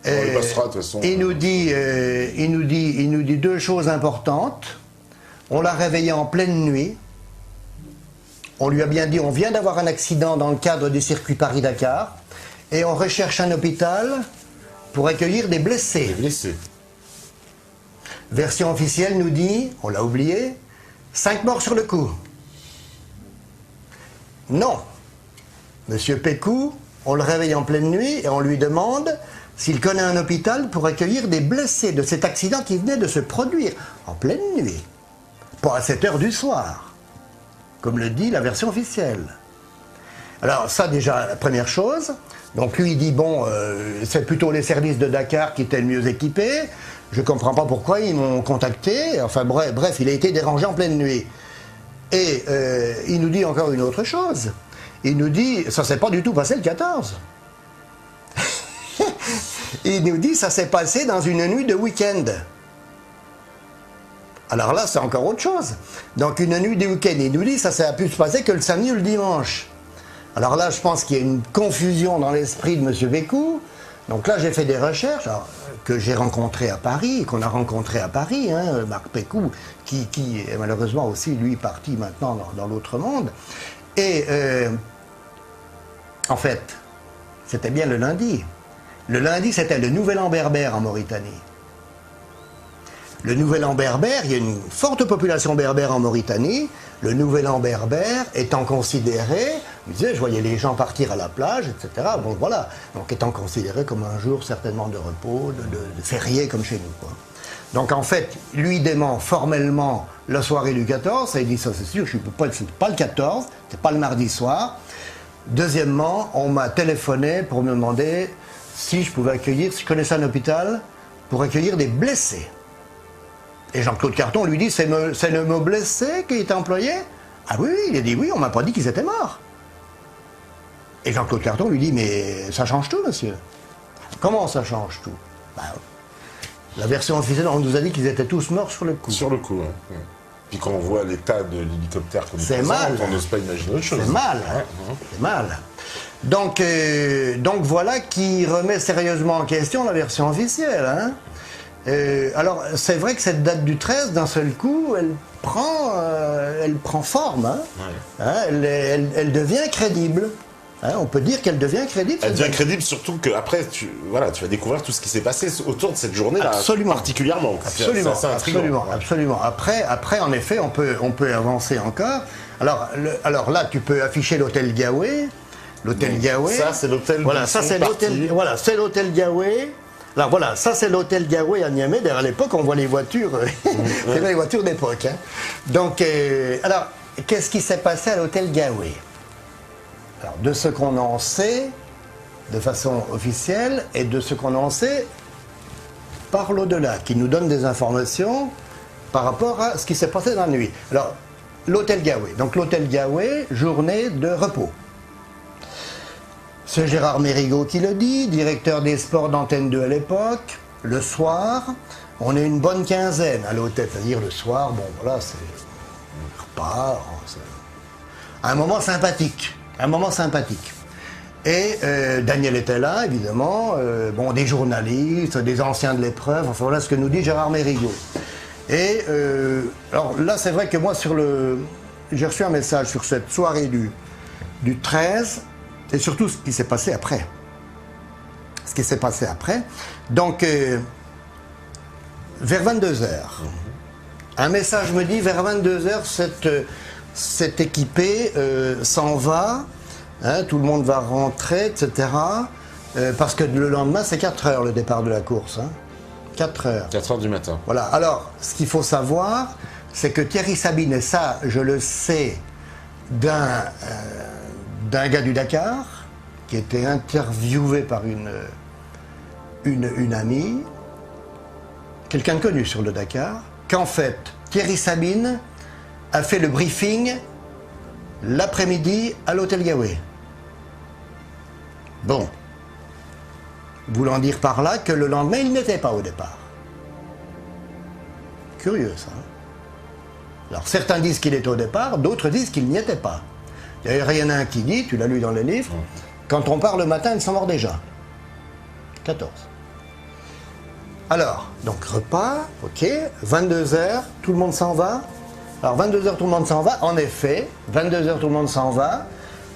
On les passera, de toute façon. Il nous dit deux choses importantes. On l'a réveillé en pleine nuit. On lui a bien dit, on vient d'avoir un accident dans le cadre du circuit Paris-Dakar. Et on recherche un hôpital pour accueillir des blessés. Des blessés. Version officielle nous dit, on l'a oublié, 5 morts sur le coup. Non. Monsieur Pécou, on le réveille en pleine nuit et on lui demande s'il connaît un hôpital pour accueillir des blessés de cet accident qui venait de se produire en pleine nuit. Pas à 7 heures du soir, comme le dit la version officielle. Alors ça déjà, la première chose. Donc lui il dit, bon, c'est plutôt les services de Dakar qui étaient le mieux équipés. Je ne comprends pas pourquoi ils m'ont contacté. Enfin bref, il a été dérangé en pleine nuit. Et il nous dit encore une autre chose. Il nous dit, ça s'est pas du tout passé le 14. Il nous dit, ça s'est passé dans une nuit de week-end. Alors là, c'est encore autre chose. Donc une nuit de week-end, il nous dit, ça a pu se passer que le samedi ou le dimanche. Alors là, je pense qu'il y a une confusion dans l'esprit de M. Pécou. Donc là, j'ai fait des recherches que j'ai rencontrées à Paris, qu'on a rencontrées à Paris, hein, Marc Pécou, qui est malheureusement aussi, lui, parti maintenant dans l'autre monde. Et en fait, c'était bien le lundi. Le lundi, c'était le Nouvel An berbère en Mauritanie. Le Nouvel An berbère, il y a une forte population berbère en Mauritanie. Le Nouvel An berbère étant considéré, je voyais les gens partir à la plage, etc. Bon, voilà. Donc étant considéré comme un jour certainement de repos, de férié comme chez nous, quoi. Donc en fait, lui dément formellement la soirée du 14, et il dit ça c'est sûr, c'est pas le 14, c'est pas le mardi soir. Deuxièmement, on m'a téléphoné pour me demander si je pouvais accueillir, si je connaissais un hôpital pour accueillir des blessés. Et Jean-Claude Carton lui dit, c'est le mot blessé qui est employé? Ah oui, il a dit oui, on m'a pas dit qu'ils étaient morts. Et Jean-Claude Carton lui dit, mais ça change tout, monsieur. Comment ça change tout? Ben, la version officielle, on nous a dit qu'ils étaient tous morts sur le coup. Sur le coup, ouais. Puis quand on voit l'état de l'hélicoptère qu'on nous présente, on n'ose pas imaginer autre chose. C'est mal, hein. C'est mal. Donc voilà qui remet sérieusement en question la version officielle, hein. Alors, c'est vrai que cette date du 13, d'un seul coup, elle prend forme. Hein. Ouais. Hein, elle devient crédible. Hein, on peut dire qu'elle devient crédible. Elle devient crédible, surtout qu'après, tu vas découvrir tout ce qui s'est passé autour de cette journée-là. Absolument. Particulièrement. Absolument. Absolument. Après, en effet, on peut avancer encore. Alors là, tu peux afficher l'hôtel Gaoué. L'hôtel Gaoué. Ça, c'est l'hôtel. Voilà, ça, c'est l'hôtel. Voilà, c'est l'hôtel Gaoué. Alors voilà, ça c'est l'hôtel Gaoué à Niamey. D'ailleurs à l'époque on voit les voitures, c'est les voitures d'époque. Hein. Donc, alors, qu'est-ce qui s'est passé à l'hôtel Gaoué? Alors, de ce qu'on en sait, de façon officielle, et de ce qu'on en sait par l'au-delà, qui nous donne des informations par rapport à ce qui s'est passé dans la nuit. Alors, l'hôtel Gaoué. Donc l'hôtel Gaoué, journée de repos. C'est Gérard Mérigot qui le dit, directeur des sports d'Antenne 2 à l'époque. Le soir, on est une bonne quinzaine à l'hôtel. C'est-à-dire le soir, bon voilà, c'est un repas, c'est un moment sympathique. Un moment sympathique. Et Daniel était là, évidemment, bon, des journalistes, des anciens de l'épreuve, enfin voilà ce que nous dit Gérard Mérigot. Et alors là, c'est vrai que moi, j'ai reçu un message sur cette soirée du 13, et surtout ce qui s'est passé après. Ce qui s'est passé après. Donc, vers 22h, un message me dit, vers 22h, cet équipé s'en va, hein, tout le monde va rentrer, etc. Parce que le lendemain, c'est 4h le départ de la course. Hein. 4h. 4h du matin. Voilà. Alors, ce qu'il faut savoir, c'est que Thierry Sabine, et ça, je le sais d'un gars du Dakar, qui était interviewé par une amie, quelqu'un de connu sur le Dakar, qu'en fait, Thierry Sabine a fait le briefing l'après-midi à l'hôtel Yahweh. Bon. Voulant dire par là que le lendemain, il n'était pas au départ. Curieux, ça. Alors, certains disent qu'il est au départ, d'autres disent qu'il n'y était pas. D'ailleurs, il y en a un qui dit, tu l'as lu dans le livre, quand on part le matin, il s'en mord déjà. 14. Alors, donc repas, ok, 22h, tout le monde s'en va. Alors 22h, tout le monde s'en va. En effet, 22h, tout le monde s'en va.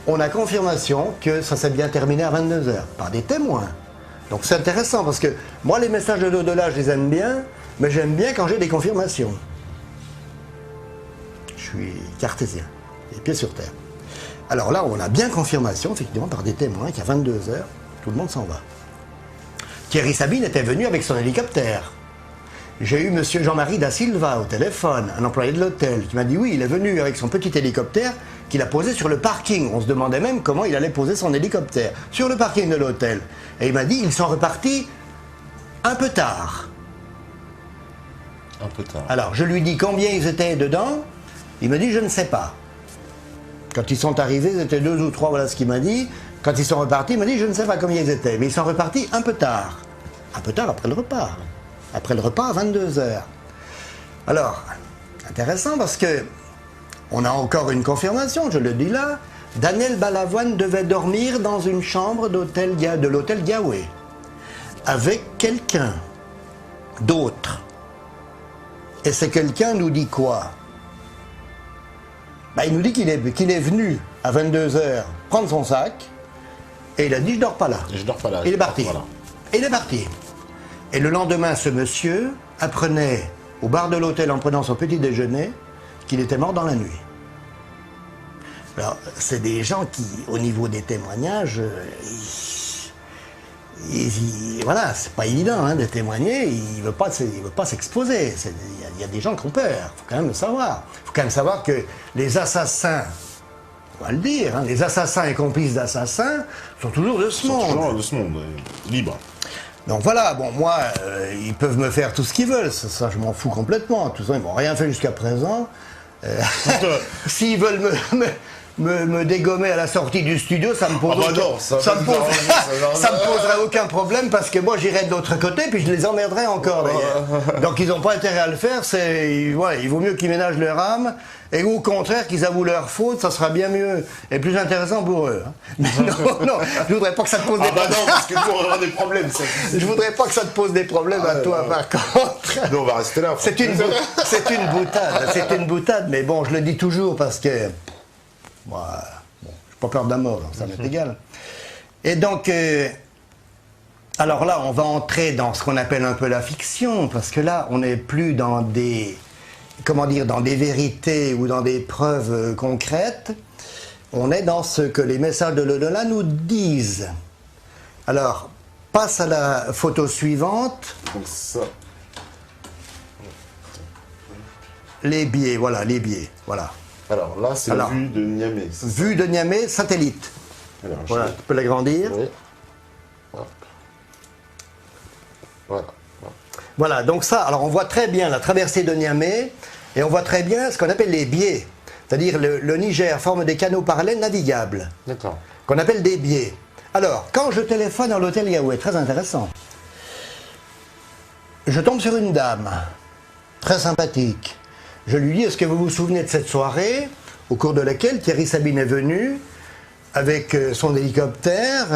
On a confirmation que ça s'est bien terminé à 22h, par des témoins. Donc c'est intéressant parce que moi, les messages de l'au-delà, je les aime bien, mais j'aime bien quand j'ai des confirmations. Je suis cartésien, les pieds sur terre. Alors là, on a bien confirmation, effectivement, par des témoins, qu'à 22h, tout le monde s'en va. Thierry Sabine était venu avec son hélicoptère. J'ai eu M. Jean-Marie da Silva au téléphone, un employé de l'hôtel, qui m'a dit oui, il est venu avec son petit hélicoptère qu'il a posé sur le parking. On se demandait même comment il allait poser son hélicoptère sur le parking de l'hôtel. Et il m'a dit ils sont repartis un peu tard. Un peu tard. Alors je lui dis combien ils étaient dedans. Il me dit je ne sais pas. Quand ils sont arrivés, ils étaient 2 ou 3, voilà ce qu'il m'a dit. Quand ils sont repartis, il m'a dit je ne sais pas combien ils étaient, mais ils sont repartis un peu tard. Un peu tard après le repas. Après le repas à 22h. Alors, intéressant parce que on a encore une confirmation, je le dis là. Daniel Balavoine devait dormir dans une chambre de l'hôtel Yahweh avec quelqu'un d'autre. Et ce quelqu'un nous dit quoi? Il nous dit qu'il est venu à 22h prendre son sac et il a dit je dors pas là. Je dors pas là. Il est parti. Voilà. Et il est parti. Et le lendemain, ce monsieur apprenait au bar de l'hôtel en prenant son petit déjeuner qu'il était mort dans la nuit. Alors, c'est des gens qui, au niveau des témoignages, voilà, c'est pas évident de témoigner, il veut pas s'exposer. Il y a des gens qui ont peur, il faut quand même le savoir. Il faut quand même savoir que les assassins, on va le dire, les assassins et complices d'assassins sont toujours de ce monde. Toujours de ce monde, libre. Donc voilà, bon, moi, ils peuvent me faire tout ce qu'ils veulent, ça je m'en fous complètement. De toute façon, ils m'ont rien fait jusqu'à présent. S'ils veulent me dégommer à la sortie du studio, ça me poserait aucun problème parce que moi j'irais de l'autre côté puis je les emmerderais encore d'ailleurs. Donc ils n'ont pas intérêt à le faire, il vaut mieux qu'ils ménagent leur âme et au contraire qu'ils avouent leur faute, ça sera bien mieux et plus intéressant pour eux. Non, je voudrais pas que ça te pose des problèmes. Non, parce que nous on aura des problèmes. Je voudrais pas que ça te pose des problèmes à toi par contre. Nous on va rester là. C'est une boutade, mais bon, je le dis toujours parce que moi, bon, j'ai pas peur de la mort, ça m'est égal. Et donc, alors là, on va entrer dans ce qu'on appelle un peu la fiction, parce que là, on n'est plus dans des, dans des vérités ou dans des preuves concrètes. On est dans ce que les messages de l'au-delà nous disent. Alors, passe à la photo suivante. Donc ça. Les biais, voilà, les biais, voilà. Alors là, c'est la vue de Niamey. Vue de Niamey, satellite. Alors, voilà, tu peux l'agrandir. Oui. Voilà. Voilà, donc ça, alors on voit très bien la traversée de Niamey et on voit très bien ce qu'on appelle les biais. C'est-à-dire le Niger forme des canaux parallèles navigables. D'accord. Qu'on appelle des biais. Alors, quand je téléphone à l'hôtel Yahweh, très intéressant, je tombe sur une dame, très sympathique. Je lui dis, est-ce que vous vous souvenez de cette soirée au cours de laquelle Thierry Sabine est venu avec son hélicoptère?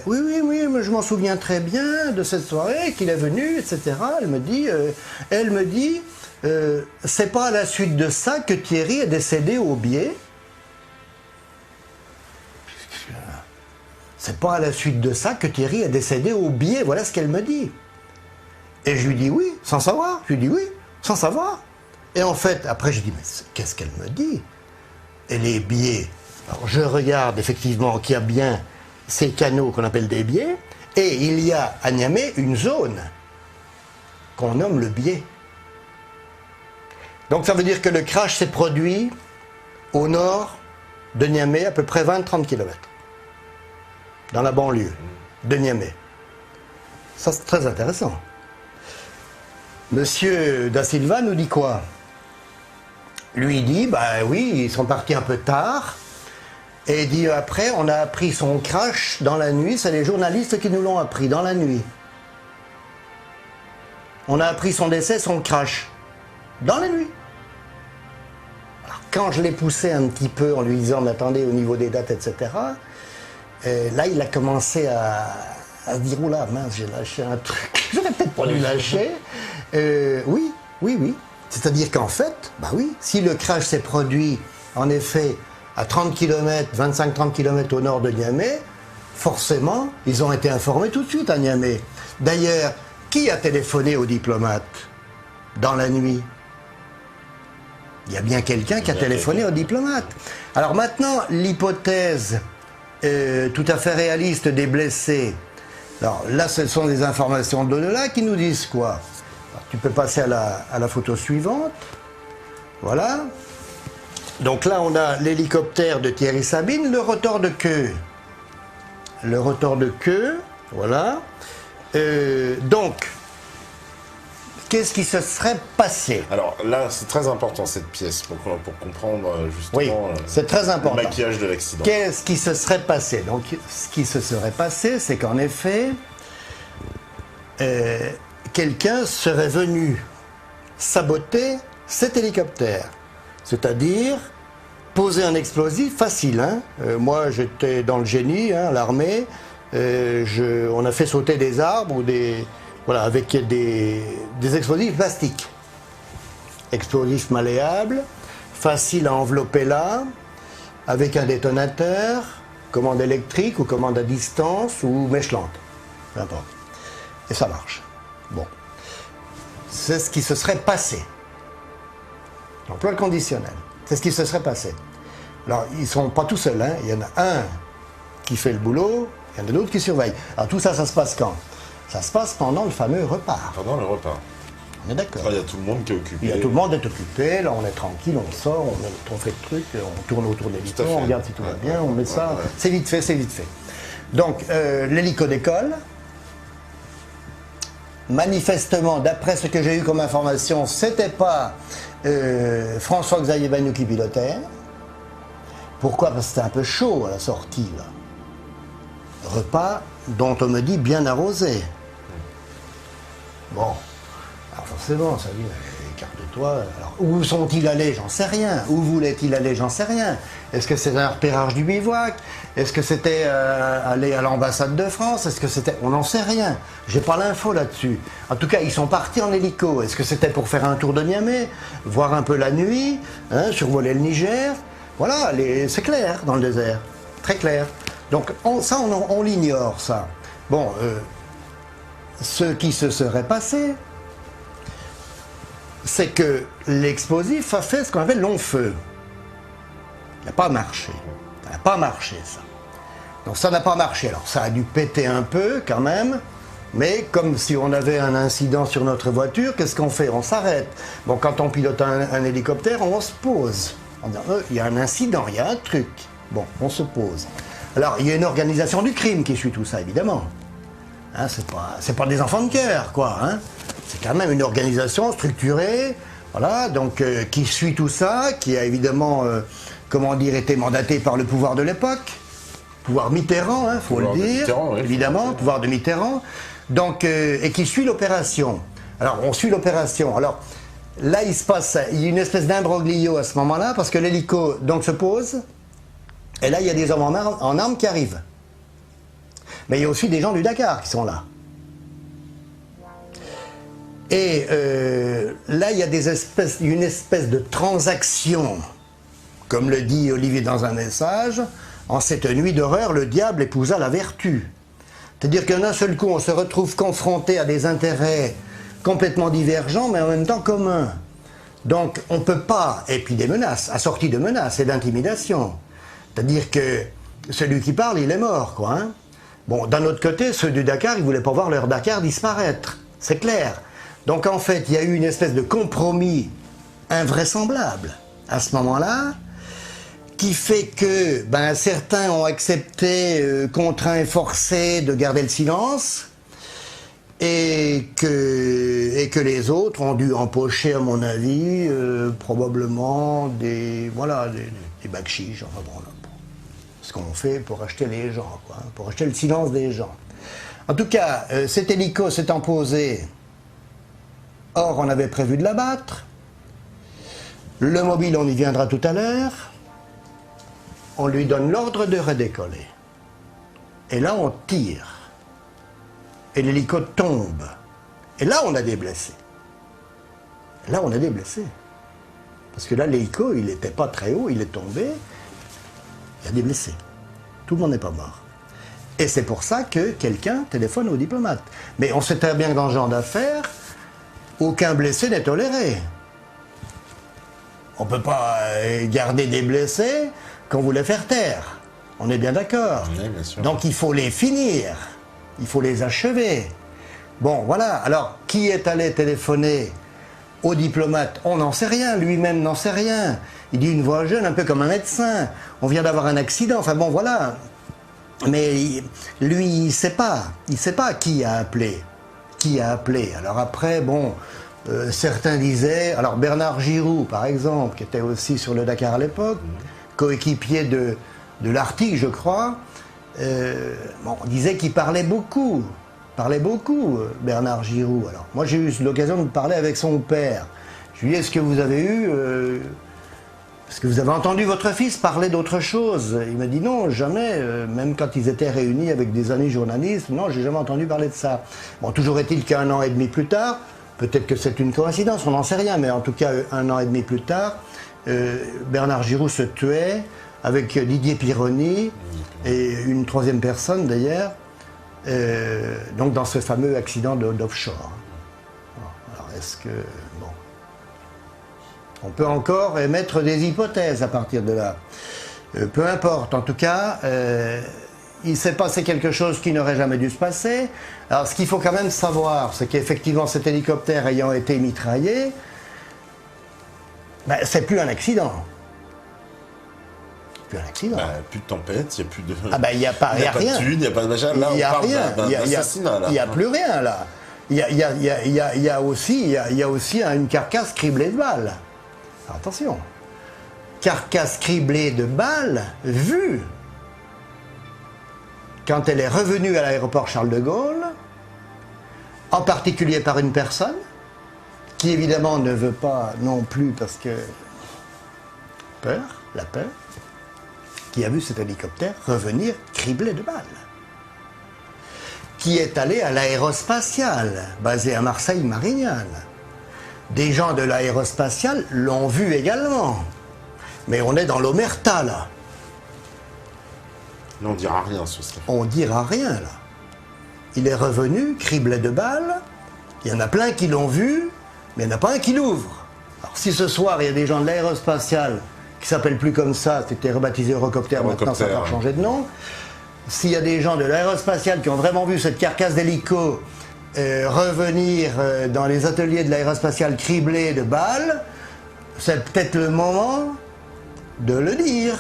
Oui, mais je m'en souviens très bien de cette soirée, qu'il est venu, etc. Elle me dit, c'est pas à la suite de ça que Thierry est décédé au biais? C'est pas à la suite de ça que Thierry est décédé au biais, voilà ce qu'elle me dit. Et je lui dis oui, sans savoir. Je lui dis oui, sans savoir. Et en fait, après, je dis, mais qu'est-ce qu'elle me dit? Et les biais. Alors, je regarde effectivement qu'il y a bien ces canaux qu'on appelle des biais, et il y a à Niamey une zone qu'on nomme le biais. Donc ça veut dire que le crash s'est produit au nord de Niamey, à peu près 20-30 km, dans la banlieue de Niamey. Ça, c'est très intéressant. Monsieur Da Silva nous dit quoi? Lui dit, bah oui, ils sont partis un peu tard. Et il dit, après, on a appris son crash dans la nuit. C'est les journalistes qui nous l'ont appris, dans la nuit. On a appris son décès, son crash, dans la nuit. Alors, quand je l'ai poussé un petit peu en lui disant, mais attendez, au niveau des dates, etc., là, il a commencé à se dire, oula, mince, j'ai lâché un truc. J'aurais peut-être pas dû lâcher. Oui. C'est-à-dire qu'en fait, bah oui, si le crash s'est produit, en effet, à 30 km, 25-30 km au nord de Niamey, forcément, ils ont été informés tout de suite à Niamey. D'ailleurs, qui a téléphoné aux diplomates dans la nuit? Il y a bien quelqu'un qui a téléphoné aux diplomates. Alors maintenant, l'hypothèse tout à fait réaliste des blessés. Alors là, ce sont des informations de l'au-delà qui nous disent quoi? Alors, tu peux passer à la photo suivante. Voilà. Donc là, on a l'hélicoptère de Thierry Sabine, le rotor de queue. Le rotor de queue, voilà. Donc, qu'est-ce qui se serait passé? Alors là, c'est très important cette pièce pour comprendre justement oui, c'est très important. Le maquillage de l'accident. Qu'est-ce qui se serait passé? Donc, ce qui se serait passé, c'est qu'en effet, quelqu'un serait venu saboter cet hélicoptère. C'est-à-dire poser un explosif facile. Hein. Moi, j'étais dans le génie, hein, l'armée. On a fait sauter des arbres ou voilà, avec des explosifs plastiques. Explosifs malléables, faciles à envelopper là, avec un détonateur, commande électrique ou commande à distance ou mèche lente. Peu importe. Et ça marche. Bon. C'est ce qui se serait passé. L'emploi conditionnel. C'est ce qui se serait passé. Alors, ils ne sont pas tout seuls. Hein. Il y en a un qui fait le boulot, il y en a d'autres qui surveillent. Alors, tout ça, ça se passe quand? Ça se passe pendant le fameux repas. Pendant le repas. On est d'accord. Il y a tout le monde qui est occupé. Il y a tout le monde est occupé. Là, on est tranquille, on sort, on fait le truc, on tourne autour de l'hélico, on regarde si tout va bien, on met ça. Ouais. C'est vite fait, c'est vite fait. Donc, l'hélico décolle. Manifestement, d'après ce que j'ai eu comme information, c'était pas François-Xavier Bagnou qui pilotait. Pourquoi? Parce que c'était un peu chaud à la sortie, là. Repas dont on me dit bien arrosé. Bon, alors forcément, ça dit, écarte-toi. Alors, où sont-ils allés? J'en sais rien. Où voulaient-ils aller? J'en sais rien. Est-ce que c'était un repérage du bivouac? Est-ce que c'était aller à l'ambassade de France? Est-ce que c'était... On n'en sait rien. J'ai pas l'info là-dessus. En tout cas, ils sont partis en hélico. Est-ce que c'était pour faire un tour de Niamey? Voir un peu la nuit? Hein, survoler le Niger? Voilà, c'est clair dans le désert. Très clair. Donc ça, on l'ignore, ça. Bon, ce qui se serait passé, c'est que l'explosif a fait ce qu'on appelle long feu. Il n'a pas marché. Ça n'a pas marché, ça. Donc ça n'a pas marché. Alors ça a dû péter un peu, quand même, mais comme si on avait un incident sur notre voiture, qu'est-ce qu'on fait? On s'arrête. Bon, quand on pilote un hélicoptère, on se pose. En disant, il y a un incident, il y a un truc. Bon, on se pose. Alors, il y a une organisation du crime qui suit tout ça, évidemment. Hein, c'est pas des enfants de cœur, quoi. Hein. C'est quand même une organisation structurée, voilà, donc qui suit tout ça, qui a évidemment, comment dire, été mandatée par le pouvoir de l'époque, pouvoir Mitterrand, hein, faut le dire, oui, évidemment, pouvoir de Mitterrand, donc et qui suit l'opération. Alors, on suit l'opération. Alors, là, il y a une espèce d'imbroglio à ce moment-là, parce que l'hélico donc se pose. Et là, il y a des hommes en armes qui arrivent. Mais il y a aussi des gens du Dakar qui sont là. Et là, il y a une espèce de transaction, comme le dit Olivier dans un message, en cette nuit d'horreur, le diable épousa la vertu. C'est-à-dire qu'un seul coup, on se retrouve confronté à des intérêts complètement divergents, mais en même temps communs. Donc, on ne peut pas, et puis des menaces, assorties de menaces et d'intimidation. C'est-à-dire que celui qui parle, il est mort, quoi. Hein. Bon, d'un autre côté, ceux du Dakar, ils ne voulaient pas voir leur Dakar disparaître. C'est clair. Donc, en fait, il y a eu une espèce de compromis invraisemblable à ce moment-là, qui fait que certains ont accepté, contraints et forcés, de garder le silence, et que les autres ont dû empocher, à mon avis, probablement des bacs chiches, enfin bon, là, ce qu'on fait pour acheter les gens, quoi, pour acheter le silence des gens. En tout cas, cet hélico s'étant posé, or on avait prévu de l'abattre, le mobile, on y viendra tout à l'heure, on lui donne l'ordre de redécoller. Et là, on tire. Et l'hélico tombe. Et là, on a des blessés. Là, on a des blessés. Parce que là, l'hélico, il n'était pas très haut, il est tombé. Il y a des blessés. Tout le monde n'est pas mort. Et c'est pour ça que quelqu'un téléphone au diplomate. Mais on sait très bien que dans ce genre d'affaires, aucun blessé n'est toléré. On ne peut pas garder des blessés qu'on voulait faire taire. On est bien d'accord. Oui, bien sûr. Donc il faut les finir. Il faut les achever. Bon, voilà. Alors, qui est allé téléphoner au diplomate? On n'en sait rien. Lui-même n'en sait rien. Il dit une voix jeune, un peu comme un médecin. On vient d'avoir un accident. Enfin bon, voilà. Mais lui, il ne sait pas. Il ne sait pas qui a appelé. Qui a appelé. Alors après, bon, certains disaient... Alors Bernard Giroux, par exemple, qui était aussi sur le Dakar à l'époque, coéquipier de l'Arctique, je crois, on disait qu'il parlait beaucoup, Bernard Giroux. Alors, moi, j'ai eu l'occasion de parler avec son père. Je lui ai dit, est-ce que vous avez est-ce que vous avez entendu votre fils parler d'autre chose? Il m'a dit non, jamais, même quand ils étaient réunis avec des amis journalistes, non, j'ai jamais entendu parler de ça. Bon, toujours est-il qu'un an et demi plus tard, peut-être que c'est une coïncidence, on n'en sait rien, mais en tout cas, un an et demi plus tard, Bernard Giroux se tuait avec Didier Pironi et une troisième personne d'ailleurs, donc dans ce fameux accident d'offshore. Alors est-ce que... Bon. On peut encore émettre des hypothèses à partir de là. Peu importe, en tout cas, il s'est passé quelque chose qui n'aurait jamais dû se passer. Alors ce qu'il faut quand même savoir, c'est qu'effectivement cet hélicoptère ayant été mitraillé, ben, c'est plus un accident. Plus un accident. Plus de tempête, il n'y a plus de... Ah ben il n'y a pas rien. Il n'y a pas de thune, il n'y a pas de machin. Là, Il n'y a on rien. parle d'un assassinat. Il n'y a plus rien là. Il y a aussi une carcasse criblée de balles. Alors, attention. Carcasse criblée de balles vue quand elle est revenue à l'aéroport Charles de Gaulle, en particulier par une personne qui évidemment ne veut pas non plus parce que la peur, qui a vu cet hélicoptère revenir criblé de balles, qui est allé à l'aérospatiale, basée à Marseille-Marignane. Des gens de l'aérospatiale l'ont vu également. Mais on est dans l'omerta, là. On ne dira rien sur ça. On ne dira rien, là. Il est revenu, criblé de balles. Il y en a plein qui l'ont vu, mais il n'y en a pas un qui l'ouvre. Alors si ce soir, il y a des gens de l'aérospatiale qui ne s'appellent plus comme ça, c'était rebaptisé Eurocopter, maintenant ça va changer de nom. S'il y a des gens de l'aérospatiale qui ont vraiment vu cette carcasse d'hélico revenir dans les ateliers de l'aérospatiale criblés de balles, c'est peut-être le moment de le dire.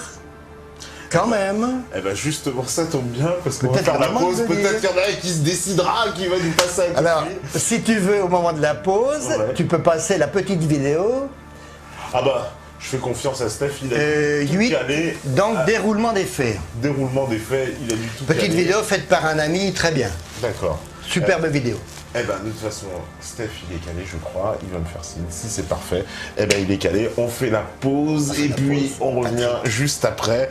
Quand même. Eh ben justement, ça tombe bien, parce qu'on va faire la pause. Peut-être qu'il y en a un qui se décidera, qui va nous passer un coup. Alors, si tu veux, au moment de la pause, tu peux passer la petite vidéo. Ah bah, je fais confiance à Steph, il a tout calé. Donc, déroulement des faits. Déroulement des faits, il a du tout Petite calé. vidéo faite par un ami, très bien. D'accord. Superbe vidéo. Eh ben, de toute façon, Steph, il est calé, je crois. Il va me faire signe. Si c'est parfait, eh ben, il est calé. On fait la pause et puis on revient juste après.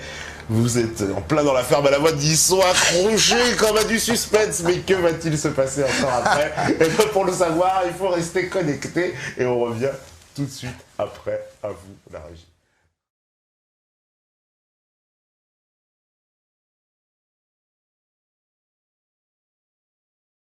Vous êtes en plein dans la ferme à la voix, ils sont accrochés comme à du suspense. Mais que va-t-il se passer encore après? Et bien, pour le savoir, il faut rester connecté. Et on revient tout de suite après. À vous, la régie.